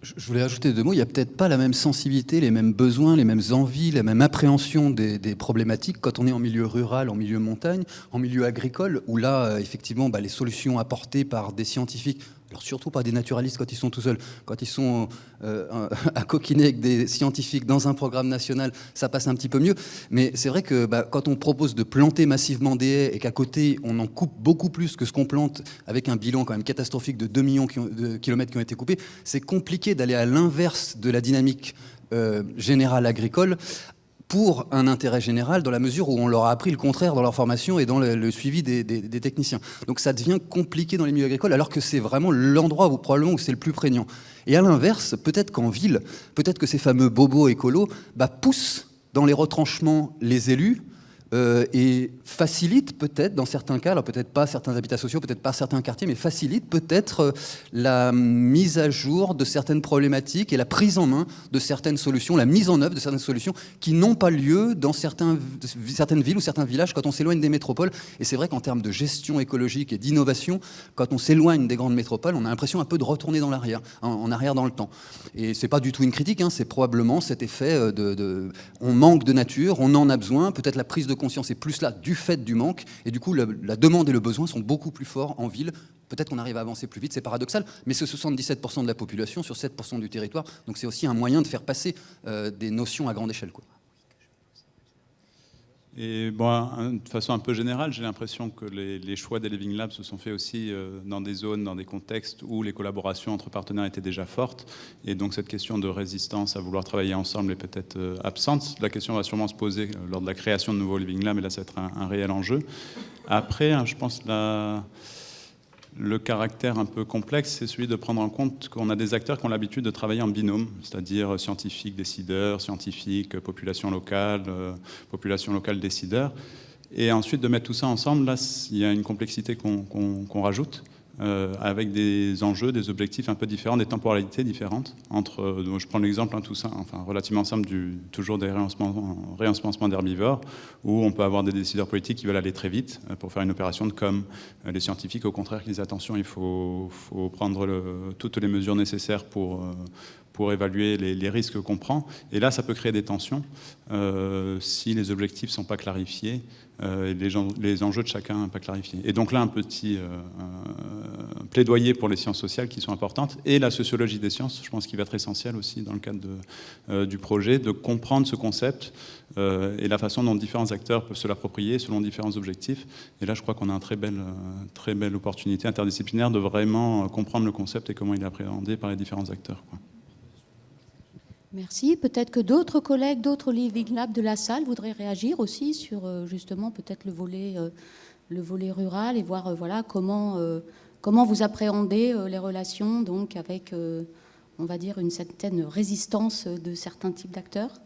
Je voulais ajouter 2 mots. Il n'y a peut-être pas la même sensibilité, les mêmes besoins, les mêmes envies, la même appréhension des problématiques quand on est en milieu rural, en milieu montagne, en milieu agricole, où là, effectivement, les solutions apportées par des scientifiques, alors surtout pas des naturalistes quand ils sont tout seuls, quand ils sont à coquiner avec des scientifiques dans un programme national, ça passe un petit peu mieux. Mais c'est vrai que quand on propose de planter massivement des haies et qu'à côté, on en coupe beaucoup plus que ce qu'on plante, avec un bilan quand même catastrophique de 2 millions de kilomètres qui ont été coupés, c'est compliqué d'aller à l'inverse de la dynamique générale agricole pour un intérêt général, dans la mesure où on leur a appris le contraire dans leur formation et dans le suivi des techniciens. Donc ça devient compliqué dans les milieux agricoles, alors que c'est vraiment l'endroit où probablement où c'est le plus prégnant. Et à l'inverse, peut-être qu'en ville, peut-être que ces fameux bobos écolos poussent dans les retranchements les élus, et facilite peut-être, dans certains cas, alors peut-être pas certains habitats sociaux, peut-être pas certains quartiers, mais facilite peut-être la mise à jour de certaines problématiques et la prise en main de certaines solutions, la mise en œuvre de certaines solutions qui n'ont pas lieu dans certaines villes ou certains villages quand on s'éloigne des métropoles. Et c'est vrai qu'en termes de gestion écologique et d'innovation, quand on s'éloigne des grandes métropoles, on a l'impression un peu de retourner dans l'arrière, en arrière dans le temps. Et c'est pas du tout une critique, hein, c'est probablement cet effet on manque de nature, on en a besoin, peut-être la prise de conscience est plus là du fait du manque, et du coup la demande et le besoin sont beaucoup plus forts en ville. Peut-être qu'on arrive à avancer plus vite, c'est paradoxal, mais c'est 77% de la population sur 7% du territoire, donc c'est aussi un moyen de faire passer des notions à grande échelle, quoi. Et de façon un peu générale, j'ai l'impression que les choix des Living Labs se sont faits aussi dans des zones, dans des contextes où les collaborations entre partenaires étaient déjà fortes. Et donc cette question de résistance à vouloir travailler ensemble est peut-être absente. La question va sûrement se poser lors de la création de nouveaux Living Labs, et là ça va être un réel enjeu. Après, je pense le caractère un peu complexe, c'est celui de prendre en compte qu'on a des acteurs qui ont l'habitude de travailler en binôme, c'est-à-dire scientifiques, décideurs, scientifiques, population locale, décideurs. Et ensuite de mettre tout ça ensemble, là, il y a une complexité qu'on rajoute, avec des enjeux, des objectifs un peu différents, des temporalités différentes. Je prends l'exemple relativement simple toujours des réensemencements d'herbivores, où on peut avoir des décideurs politiques qui veulent aller très vite pour faire une opération de com. Les scientifiques, au contraire, qui disent attention, il faut prendre toutes les mesures nécessaires pour évaluer les risques qu'on prend. Et là, ça peut créer des tensions si les objectifs ne sont pas clarifiés, les enjeux de chacun pas clarifiés. Et donc là, un petit plaidoyer pour les sciences sociales qui sont importantes, et la sociologie des sciences, je pense qu'il va être essentiel aussi dans le cadre du projet, de comprendre ce concept et la façon dont différents acteurs peuvent se l'approprier selon différents objectifs. Et là, je crois qu'on a une très belle opportunité interdisciplinaire de vraiment comprendre le concept et comment il est appréhendé par les différents acteurs, quoi. Merci. Peut-être que d'autres collègues, d'autres Living Labs de la salle voudraient réagir aussi sur justement peut-être le volet rural et voir comment vous appréhendez les relations donc avec, on va dire, une certaine résistance de certains types d'acteurs.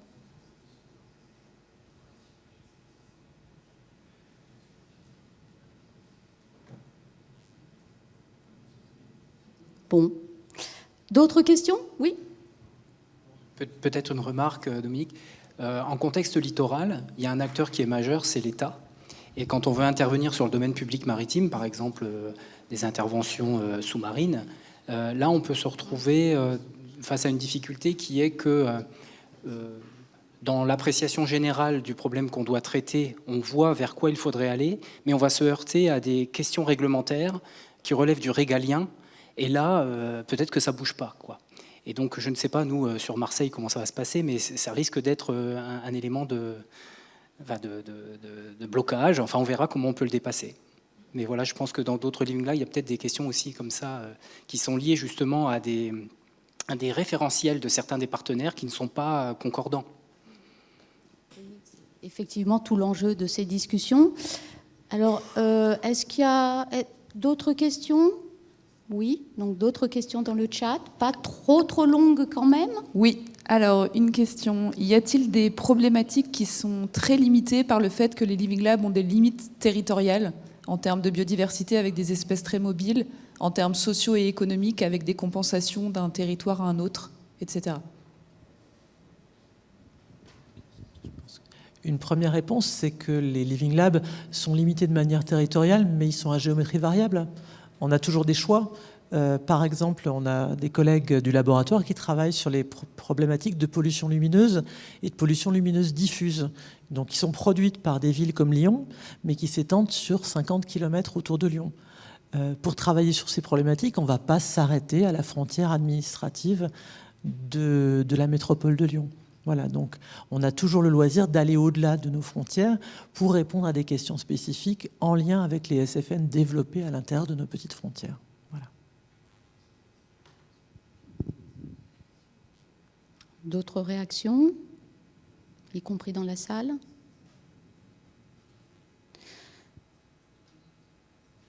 Bon. D'autres questions? Oui. Peut-être une remarque, Dominique. En contexte littoral, il y a un acteur qui est majeur, c'est l'État. Et quand on veut intervenir sur le domaine public maritime, par exemple des interventions sous-marines, là on peut se retrouver face à une difficulté qui est que dans l'appréciation générale du problème qu'on doit traiter, on voit vers quoi il faudrait aller, mais on va se heurter à des questions réglementaires qui relèvent du régalien, et là, peut-être que ça ne bouge pas, quoi. Et donc, je ne sais pas, nous, sur Marseille, comment ça va se passer, mais ça risque d'être un élément de blocage. Enfin, on verra comment on peut le dépasser. Mais voilà, je pense que dans d'autres living là, il y a peut-être des questions aussi comme ça, qui sont liées justement à des référentiels de certains des partenaires qui ne sont pas concordants. Effectivement, tout l'enjeu de ces discussions. Alors, est-ce qu'il y a d'autres questions? Oui, donc d'autres questions dans le chat. Pas trop longues quand même? Oui, alors une question. Y a-t-il des problématiques qui sont très limitées par le fait que les Living Labs ont des limites territoriales en termes de biodiversité avec des espèces très mobiles, en termes sociaux et économiques avec des compensations d'un territoire à un autre, etc. Une première réponse, c'est que les Living Labs sont limités de manière territoriale, mais ils sont à géométrie variable. On a toujours des choix. Par exemple, on a des collègues du laboratoire qui travaillent sur les problématiques de pollution lumineuse et de pollution lumineuse diffuse, donc qui sont produites par des villes comme Lyon, mais qui s'étendent sur 50 km autour de Lyon. Pour travailler sur ces problématiques, on ne va pas s'arrêter à la frontière administrative de la métropole de Lyon. Voilà, donc on a toujours le loisir d'aller au-delà de nos frontières pour répondre à des questions spécifiques en lien avec les SFN développés à l'intérieur de nos petites frontières. Voilà. D'autres réactions, y compris dans la salle?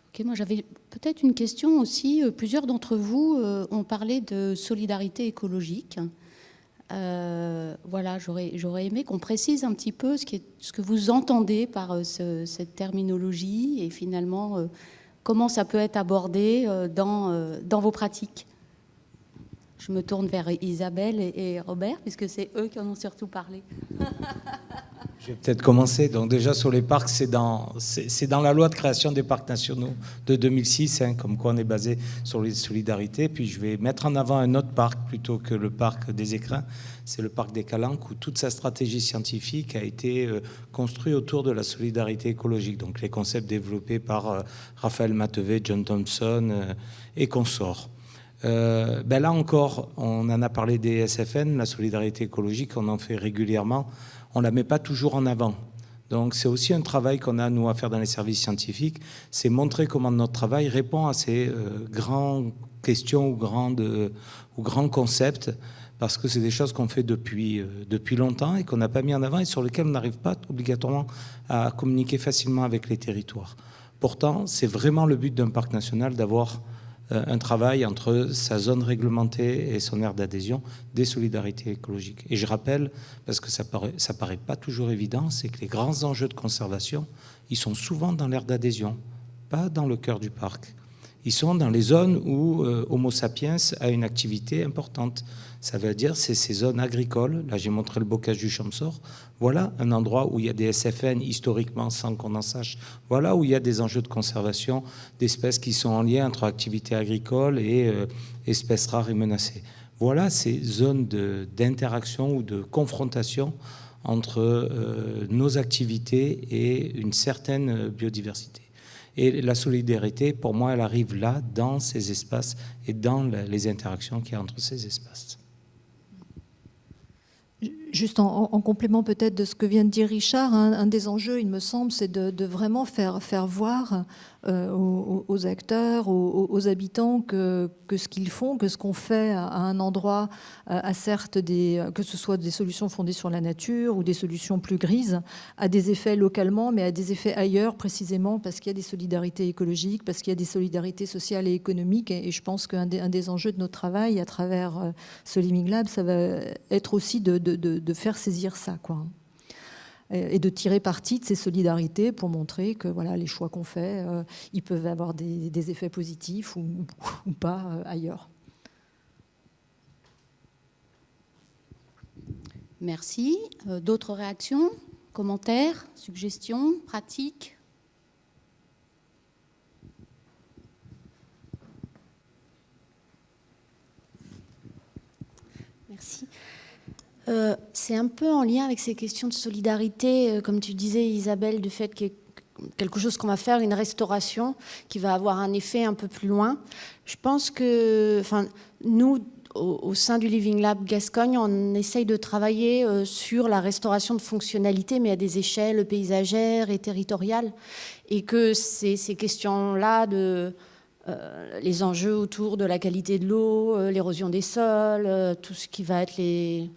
Ok, moi j'avais peut-être une question aussi. Plusieurs d'entre vous ont parlé de solidarité écologique. Voilà, j'aurais aimé qu'on précise un petit peu ce que vous entendez par cette terminologie et finalement comment ça peut être abordé dans vos pratiques. Je me tourne vers Isabelle et Robert, puisque c'est eux qui en ont surtout parlé. Je vais peut-être commencer. Donc déjà sur les parcs, c'est dans la loi de création des parcs nationaux de 2006, comme quoi on est basé sur les solidarités. Puis je vais mettre en avant un autre parc plutôt que le parc des Écrins. C'est le parc des Calanques, où toute sa stratégie scientifique a été construite autour de la solidarité écologique. Donc les concepts développés par Raphaël Matevé, John Thompson et consorts. Là encore, on en a parlé des SFN, la solidarité écologique, on en fait régulièrement. On ne la met pas toujours en avant. Donc c'est aussi un travail qu'on a, nous, à faire dans les services scientifiques, c'est montrer comment notre travail répond à ces grandes questions ou grands concepts, parce que c'est des choses qu'on fait depuis longtemps et qu'on n'a pas mis en avant et sur lesquelles on n'arrive pas obligatoirement à communiquer facilement avec les territoires. Pourtant, c'est vraiment le but d'un parc national d'avoir un travail entre sa zone réglementée et son aire d'adhésion des solidarités écologiques. Et je rappelle, parce que ça paraît pas toujours évident, c'est que les grands enjeux de conservation, ils sont souvent dans l'aire d'adhésion, pas dans le cœur du parc. Ils sont dans les zones où Homo sapiens a une activité importante. Ça veut dire c'est ces zones agricoles. Là, j'ai montré le bocage du Champsaur. Voilà un endroit où il y a des SFN historiquement sans qu'on en sache. Voilà où il y a des enjeux de conservation d'espèces qui sont en lien entre activités agricoles et espèces rares et menacées. Voilà ces zones d'interaction ou de confrontation entre nos activités et une certaine biodiversité. Et la solidarité, pour moi, elle arrive là, dans ces espaces et dans les interactions qu'il y a entre ces espaces. Juste en complément peut-être de ce que vient de dire Richard, un des enjeux, il me semble, c'est de vraiment faire voir aux acteurs, aux habitants que ce qu'ils font, que ce qu'on fait à un endroit a certes que ce soit des solutions fondées sur la nature ou des solutions plus grises, a des effets localement, mais a des effets ailleurs précisément parce qu'il y a des solidarités écologiques, parce qu'il y a des solidarités sociales et économiques. Et je pense qu'un des enjeux de notre travail à travers ce Living Lab, ça va être aussi de faire saisir ça, quoi. Et de tirer parti de ces solidarités pour montrer que voilà, les choix qu'on fait, ils peuvent avoir des effets positifs ou pas ailleurs. Merci. D'autres réactions, commentaires, suggestions, pratiques? Merci. C'est un peu en lien avec ces questions de solidarité, comme tu disais Isabelle, du fait qu'il y ait quelque chose qu'on va faire, une restauration qui va avoir un effet un peu plus loin. Je pense que nous, au sein du Living Lab Gascogne, on essaye de travailler sur la restauration de fonctionnalités, mais à des échelles paysagères et territoriales, et que ces questions-là les enjeux autour de la qualité de l'eau, l'érosion des sols, tout ce qui va être les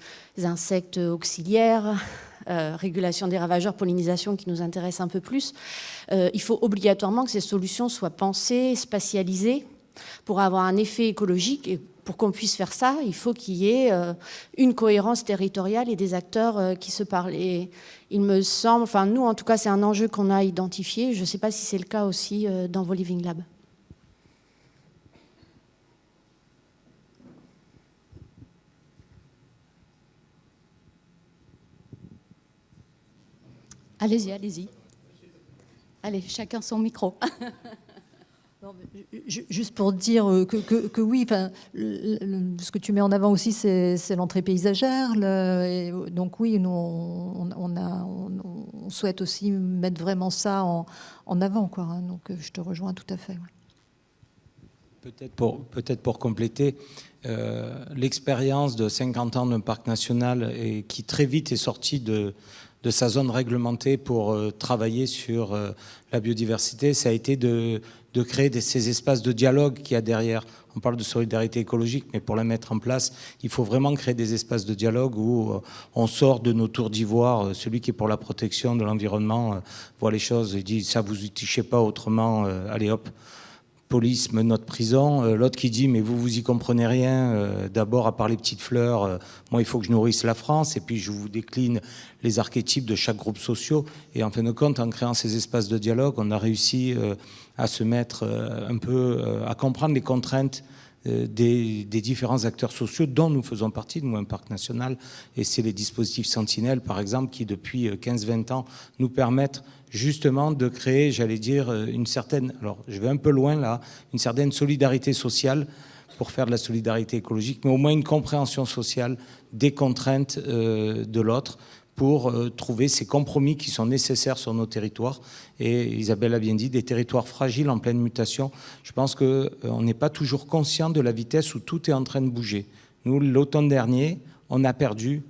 insectes auxiliaires, régulation des ravageurs, pollinisation qui nous intéresse un peu plus. Il faut obligatoirement que ces solutions soient pensées, spatialisées pour avoir un effet écologique. Et pour qu'on puisse faire ça, il faut qu'il y ait une cohérence territoriale et des acteurs qui se parlent. Et il me semble, nous en tout cas, c'est un enjeu qu'on a identifié. Je ne sais pas si c'est le cas aussi dans vos Living Labs. Allez-y, allez-y. Allez, chacun son micro. Non, juste pour dire que oui, ce que tu mets en avant aussi, c'est l'entrée paysagère. Et donc oui, nous, on souhaite aussi mettre vraiment ça en avant, quoi, hein. Donc je te rejoins tout à fait. Ouais. Peut-être pour compléter, l'expérience de 50 ans d'un parc national et qui très vite est sorti de sa zone réglementée pour travailler sur la biodiversité, ça a été de créer ces espaces de dialogue qu'il y a derrière. On parle de solidarité écologique, mais pour la mettre en place, il faut vraiment créer des espaces de dialogue où on sort de nos tours d'ivoire. Celui qui est pour la protection de l'environnement voit les choses et dit « ça, vous y touchez pas, autrement, allez hop ». Police, menottes, prison. L'autre qui dit, mais vous y comprenez rien. D'abord, à part les petites fleurs, moi, il faut que je nourrisse la France. Et puis, je vous décline les archétypes de chaque groupe social. Et en fin de compte, en créant ces espaces de dialogue, on a réussi à se mettre un peu, à comprendre les contraintes des différents acteurs sociaux dont nous faisons partie, nous, un parc national. Et c'est les dispositifs Sentinelle, par exemple, qui, depuis 15-20 ans, nous permettent justement de créer, j'allais dire, une certaine, alors je vais un peu loin là, une certaine solidarité sociale pour faire de la solidarité écologique, mais au moins une compréhension sociale des contraintes de l'autre pour trouver ces compromis qui sont nécessaires sur nos territoires. Et Isabelle a bien dit, des territoires fragiles en pleine mutation. Je pense qu'on n'est pas toujours conscient de la vitesse où tout est en train de bouger. Nous, l'automne dernier, on a perdu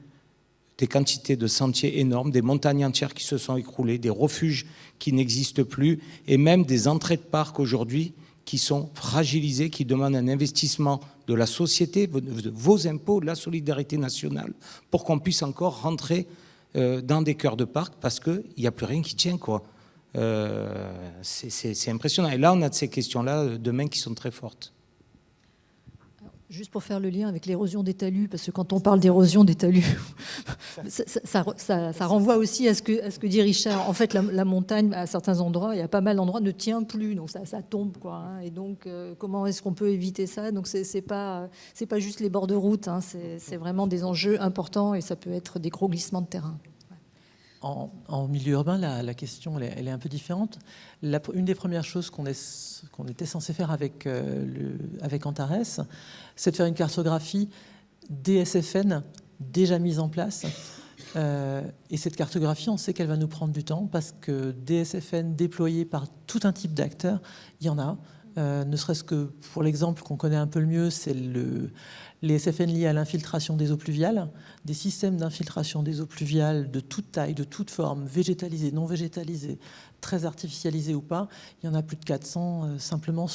des quantités de sentiers énormes, des montagnes entières qui se sont écroulées, des refuges qui n'existent plus, et même des entrées de parcs aujourd'hui qui sont fragilisées, qui demandent un investissement de la société, de vos impôts, de la solidarité nationale, pour qu'on puisse encore rentrer dans des cœurs de parc, parce qu'il n'y a plus rien qui tient, quoi. C'est impressionnant. Et là, on a de ces questions-là demain qui sont très fortes. Juste pour faire le lien avec l'érosion des talus, parce que quand on parle d'érosion des talus, ça renvoie aussi à ce que dit Richard. En fait, la montagne, à certains endroits, il y a pas mal d'endroits, ne tient plus, donc ça tombe, quoi, hein. Et donc, comment est-ce qu'on peut éviter ça? Donc, c'est pas juste les bords de route, hein, c'est vraiment des enjeux importants et ça peut être des gros glissements de terrain. En milieu urbain, la question elle est un peu différente. Une des premières choses qu'on était censé faire avec Antares, c'est de faire une cartographie DSFN déjà mise en place. Et cette cartographie, on sait qu'elle va nous prendre du temps parce que DSFN déployés par tout un type d'acteurs, il y en a. Ne serait-ce que pour l'exemple qu'on connaît un peu le mieux, c'est les SFN liés à l'infiltration des eaux pluviales, des systèmes d'infiltration des eaux pluviales de toute taille, de toute forme, végétalisés, non végétalisés, très artificialisés ou pas. Il y en a plus de 400 simplement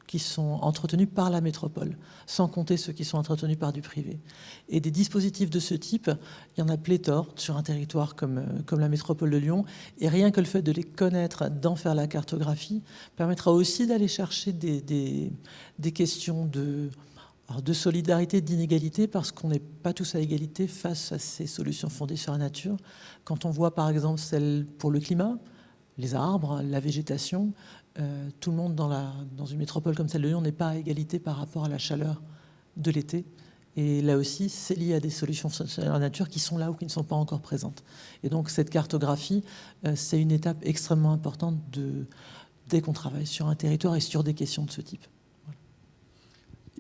qui sont entretenus par la métropole, sans compter ceux qui sont entretenus par du privé. Et des dispositifs de ce type, il y en a pléthore sur un territoire comme la métropole de Lyon. Et rien que le fait de les connaître, d'en faire la cartographie, permettra aussi d'aller chercher des questions de solidarité, d'inégalité, parce qu'on n'est pas tous à égalité face à ces solutions fondées sur la nature. Quand on voit par exemple celle pour le climat, les arbres, la végétation, tout le monde dans une métropole comme celle de Lyon n'est pas à égalité par rapport à la chaleur de l'été. Et là aussi, c'est lié à des solutions fonctionnelles dans la nature qui sont là ou qui ne sont pas encore présentes. Et donc cette cartographie, c'est une étape extrêmement importante dès qu'on travaille sur un territoire et sur des questions de ce type.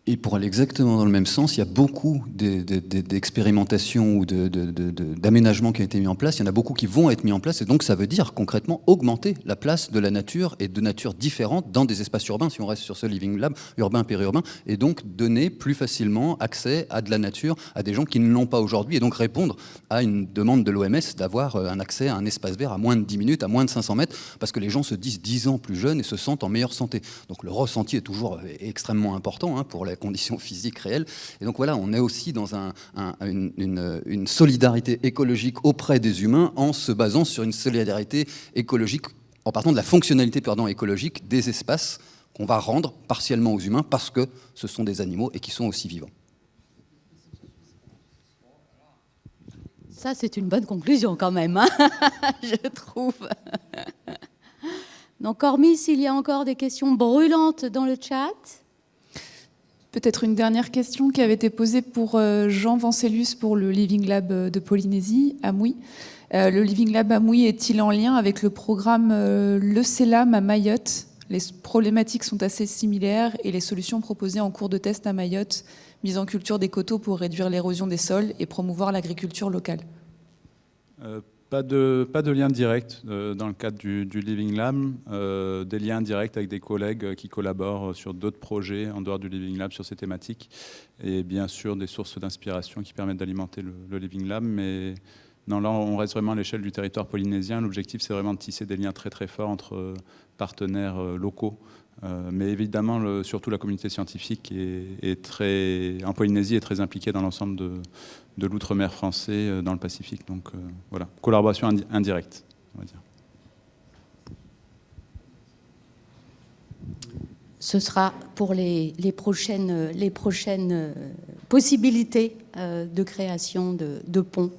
Et pour aller exactement dans le même sens, il y a beaucoup d'expérimentations ou d'aménagements qui ont été mis en place. Il y en a beaucoup qui vont être mis en place. Et donc, ça veut dire concrètement augmenter la place de la nature et de nature différente dans des espaces urbains, si on reste sur ce Living Lab, urbain, périurbain, et donc donner plus facilement accès à de la nature à des gens qui ne l'ont pas aujourd'hui. Et donc répondre à une demande de l'OMS d'avoir un accès à un espace vert à moins de 10 minutes, à moins de 500 mètres, parce que les gens se disent 10 ans plus jeunes et se sentent en meilleure santé. Donc le ressenti est toujours extrêmement important pour la conditions physiques réelles. Et donc voilà, on est aussi dans une solidarité écologique auprès des humains en se basant sur une solidarité écologique, en partant de la fonctionnalité écologique des espaces qu'on va rendre partiellement aux humains parce que ce sont des animaux et qui sont aussi vivants. Ça, c'est une bonne conclusion quand même, hein je trouve. Donc, hormis s'il y a encore des questions brûlantes dans le chat. Peut-être une dernière question qui avait été posée pour Jean Vancelius pour le Living Lab de Polynésie, à Mouy. Le Living Lab à Mouy est-il en lien avec le programme Le CELAM à Mayotte? Les problématiques sont assez similaires et les solutions proposées en cours de test à Mayotte, mise en culture des coteaux pour réduire l'érosion des sols et promouvoir l'agriculture locale. Pas de lien direct dans le cadre du Living Lab, des liens directs avec des collègues qui collaborent sur d'autres projets en dehors du Living Lab sur ces thématiques, et bien sûr des sources d'inspiration qui permettent d'alimenter le Living Lab, mais non, là on reste vraiment à l'échelle du territoire polynésien. L'objectif c'est vraiment de tisser des liens très très forts entre partenaires locaux, mais évidemment surtout la communauté scientifique en Polynésie est très impliquée dans l'ensemble de l'outre-mer français dans le Pacifique. Donc voilà, collaboration indirecte, on va dire. Ce sera pour les prochaines possibilités de création de ponts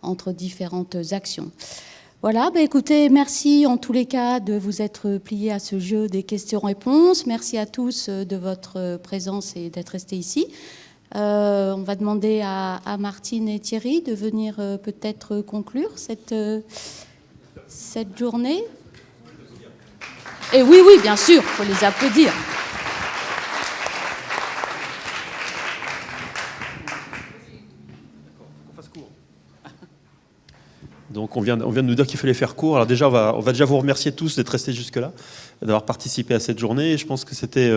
entre différentes actions. Voilà, écoutez, merci en tous les cas de vous être pliés à ce jeu des questions-réponses. Merci à tous de votre présence et d'être restés ici. On va demander à Martine et Thierry de venir peut-être conclure cette journée. Et oui, bien sûr, il faut les applaudir. Donc on vient de nous dire qu'il fallait faire court. Alors déjà, on va déjà vous remercier tous d'être restés jusque-là, d'avoir participé à cette journée. Et je pense que c'était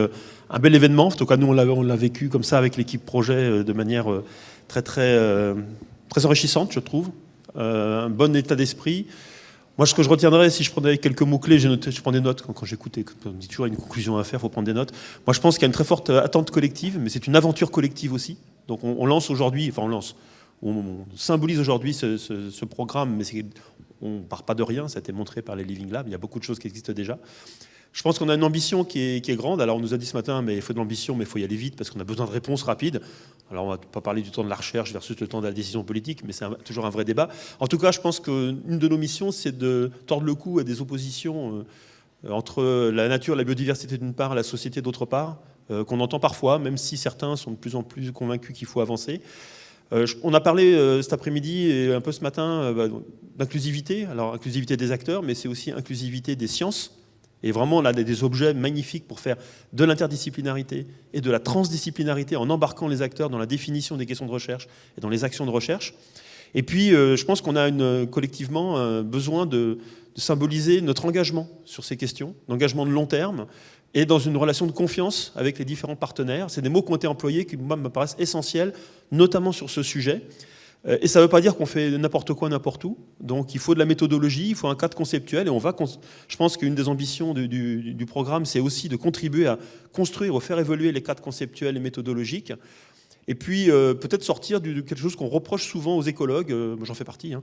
un bel événement. En tout cas, nous, on l'a vécu comme ça avec l'équipe projet de manière très, très, très enrichissante, je trouve. Un bon état d'esprit. Moi, ce que je retiendrais, si je prenais quelques mots-clés, je prends des notes quand j'écoutais. On me dit toujours une conclusion à faire, il faut prendre des notes. Moi, je pense qu'il y a une très forte attente collective, mais c'est une aventure collective aussi. Donc on lance aujourd'hui, on symbolise aujourd'hui ce programme, mais on ne part pas de rien, ça a été montré par les Living Labs, il y a beaucoup de choses qui existent déjà. Je pense qu'on a une ambition qui est grande. Alors on nous a dit ce matin, mais il faut de l'ambition, mais il faut y aller vite parce qu'on a besoin de réponses rapides. Alors on ne va pas parler du temps de la recherche versus le temps de la décision politique, mais c'est toujours un vrai débat. En tout cas, je pense qu'une de nos missions, c'est de tordre le cou à des oppositions entre la nature, la biodiversité d'une part, la société d'autre part, qu'on entend parfois, même si certains sont de plus en plus convaincus qu'il faut avancer. On a parlé cet après-midi et un peu ce matin d'inclusivité. Alors inclusivité des acteurs, mais c'est aussi inclusivité des sciences. Et vraiment, on a des objets magnifiques pour faire de l'interdisciplinarité et de la transdisciplinarité en embarquant les acteurs dans la définition des questions de recherche et dans les actions de recherche. Et puis, je pense qu'on a collectivement besoin de symboliser notre engagement sur ces questions, l'engagement de long terme, et dans une relation de confiance avec les différents partenaires. C'est des mots qui ont été employés qui, moi, me paraissent essentiels, notamment sur ce sujet. Et ça ne veut pas dire qu'on fait n'importe quoi, n'importe où. Donc il faut de la méthodologie, il faut un cadre conceptuel. Et je pense qu'une des ambitions du programme, c'est aussi de contribuer à construire, à faire évoluer les cadres conceptuels et méthodologiques. Et puis peut-être sortir de quelque chose qu'on reproche souvent aux écologues, moi j'en fais partie,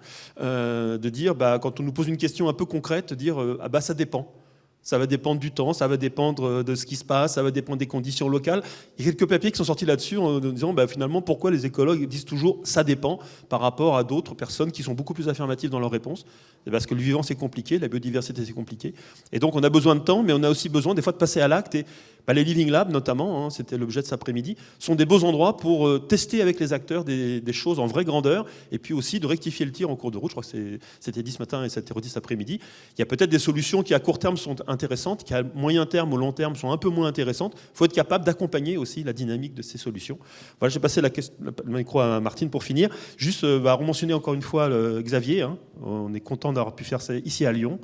de dire, quand on nous pose une question un peu concrète, de dire ça dépend. Ça va dépendre du temps, ça va dépendre de ce qui se passe, ça va dépendre des conditions locales. Il y a quelques papiers qui sont sortis là-dessus en disant finalement pourquoi les écologues disent toujours ça dépend par rapport à d'autres personnes qui sont beaucoup plus affirmatives dans leurs réponses. C'est parce que le vivant c'est compliqué, la biodiversité c'est compliqué. Et donc on a besoin de temps, mais on a aussi besoin des fois de passer à l'acte et Les Living Labs, notamment, c'était l'objet de cet après-midi, sont des beaux endroits pour tester avec les acteurs des choses en vraie grandeur, et puis aussi de rectifier le tir en cours de route. Je crois que c'était dit ce matin et c'était redit cet après-midi. Il y a peut-être des solutions qui, à court terme, sont intéressantes, qui, à moyen terme ou long terme, sont un peu moins intéressantes. Il faut être capable d'accompagner aussi la dynamique de ces solutions. Voilà, j'ai passé le micro à Martine pour finir. Juste rementionner encore une fois Xavier. On est content d'avoir pu faire ça ici à Lyon.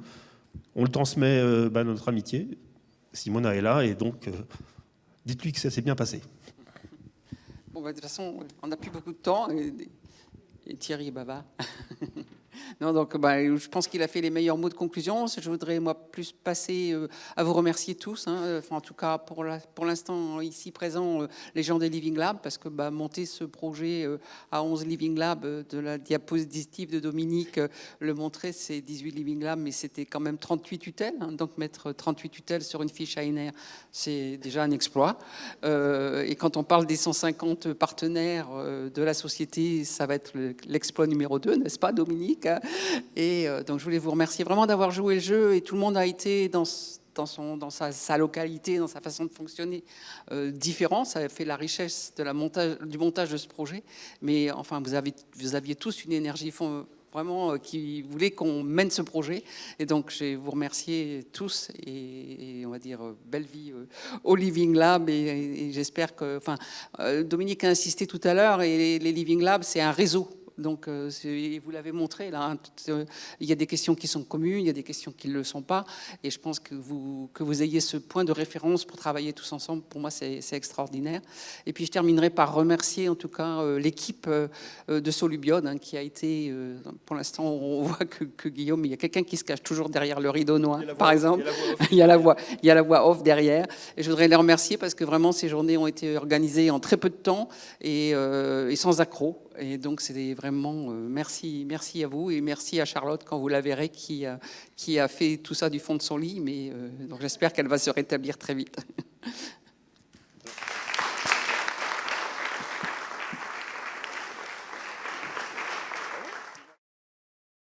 On le transmet notre amitié. Simona est là et donc dites-lui que ça s'est bien passé. Bon, de toute façon, on n'a plus beaucoup de temps et Thierry est bavard. Non, donc je pense qu'il a fait les meilleurs mots de conclusion. Je voudrais, moi, plus passer à vous remercier tous. Enfin, en tout cas, pour l'instant, ici présents, les gens des Living Labs, parce que monter ce projet à 11 Living Labs, de la diapositive de Dominique, le montrer, c'est 18 Living Labs, mais c'était quand même 38 tutelles. Donc, mettre 38 tutelles sur une fiche ANR, c'est déjà un exploit. Et quand on parle des 150 partenaires de la société, ça va être l'exploit numéro 2, n'est-ce pas, Dominique? Et donc je voulais vous remercier vraiment d'avoir joué le jeu, et tout le monde a été dans sa localité, dans sa façon de fonctionner différent. Ça a fait la richesse du montage de ce projet. Mais enfin, vous aviez tous une énergie vraiment qui voulait qu'on mène ce projet. Et donc je vais vous remercier tous et on va dire belle vie au Living Lab. Et j'espère que... Dominique a insisté tout à l'heure, et les Living Labs, c'est un réseau. Donc, vous l'avez montré, là, il y a des questions qui sont communes, il y a des questions qui ne le sont pas, et je pense que vous ayez ce point de référence pour travailler tous ensemble, pour moi, c'est extraordinaire. Et puis, je terminerai par remercier, en tout cas, l'équipe de Solubiode, qui a été, pour l'instant, on voit que Guillaume, il y a quelqu'un qui se cache toujours derrière le rideau noir, par exemple. Il y a la voix off derrière. Et je voudrais les remercier parce que vraiment, ces journées ont été organisées en très peu de temps et sans accroc. Et donc, c'est vraiment merci à vous, et merci à Charlotte, quand vous la verrez, qui a fait tout ça du fond de son lit. Mais donc, j'espère qu'elle va se rétablir très vite.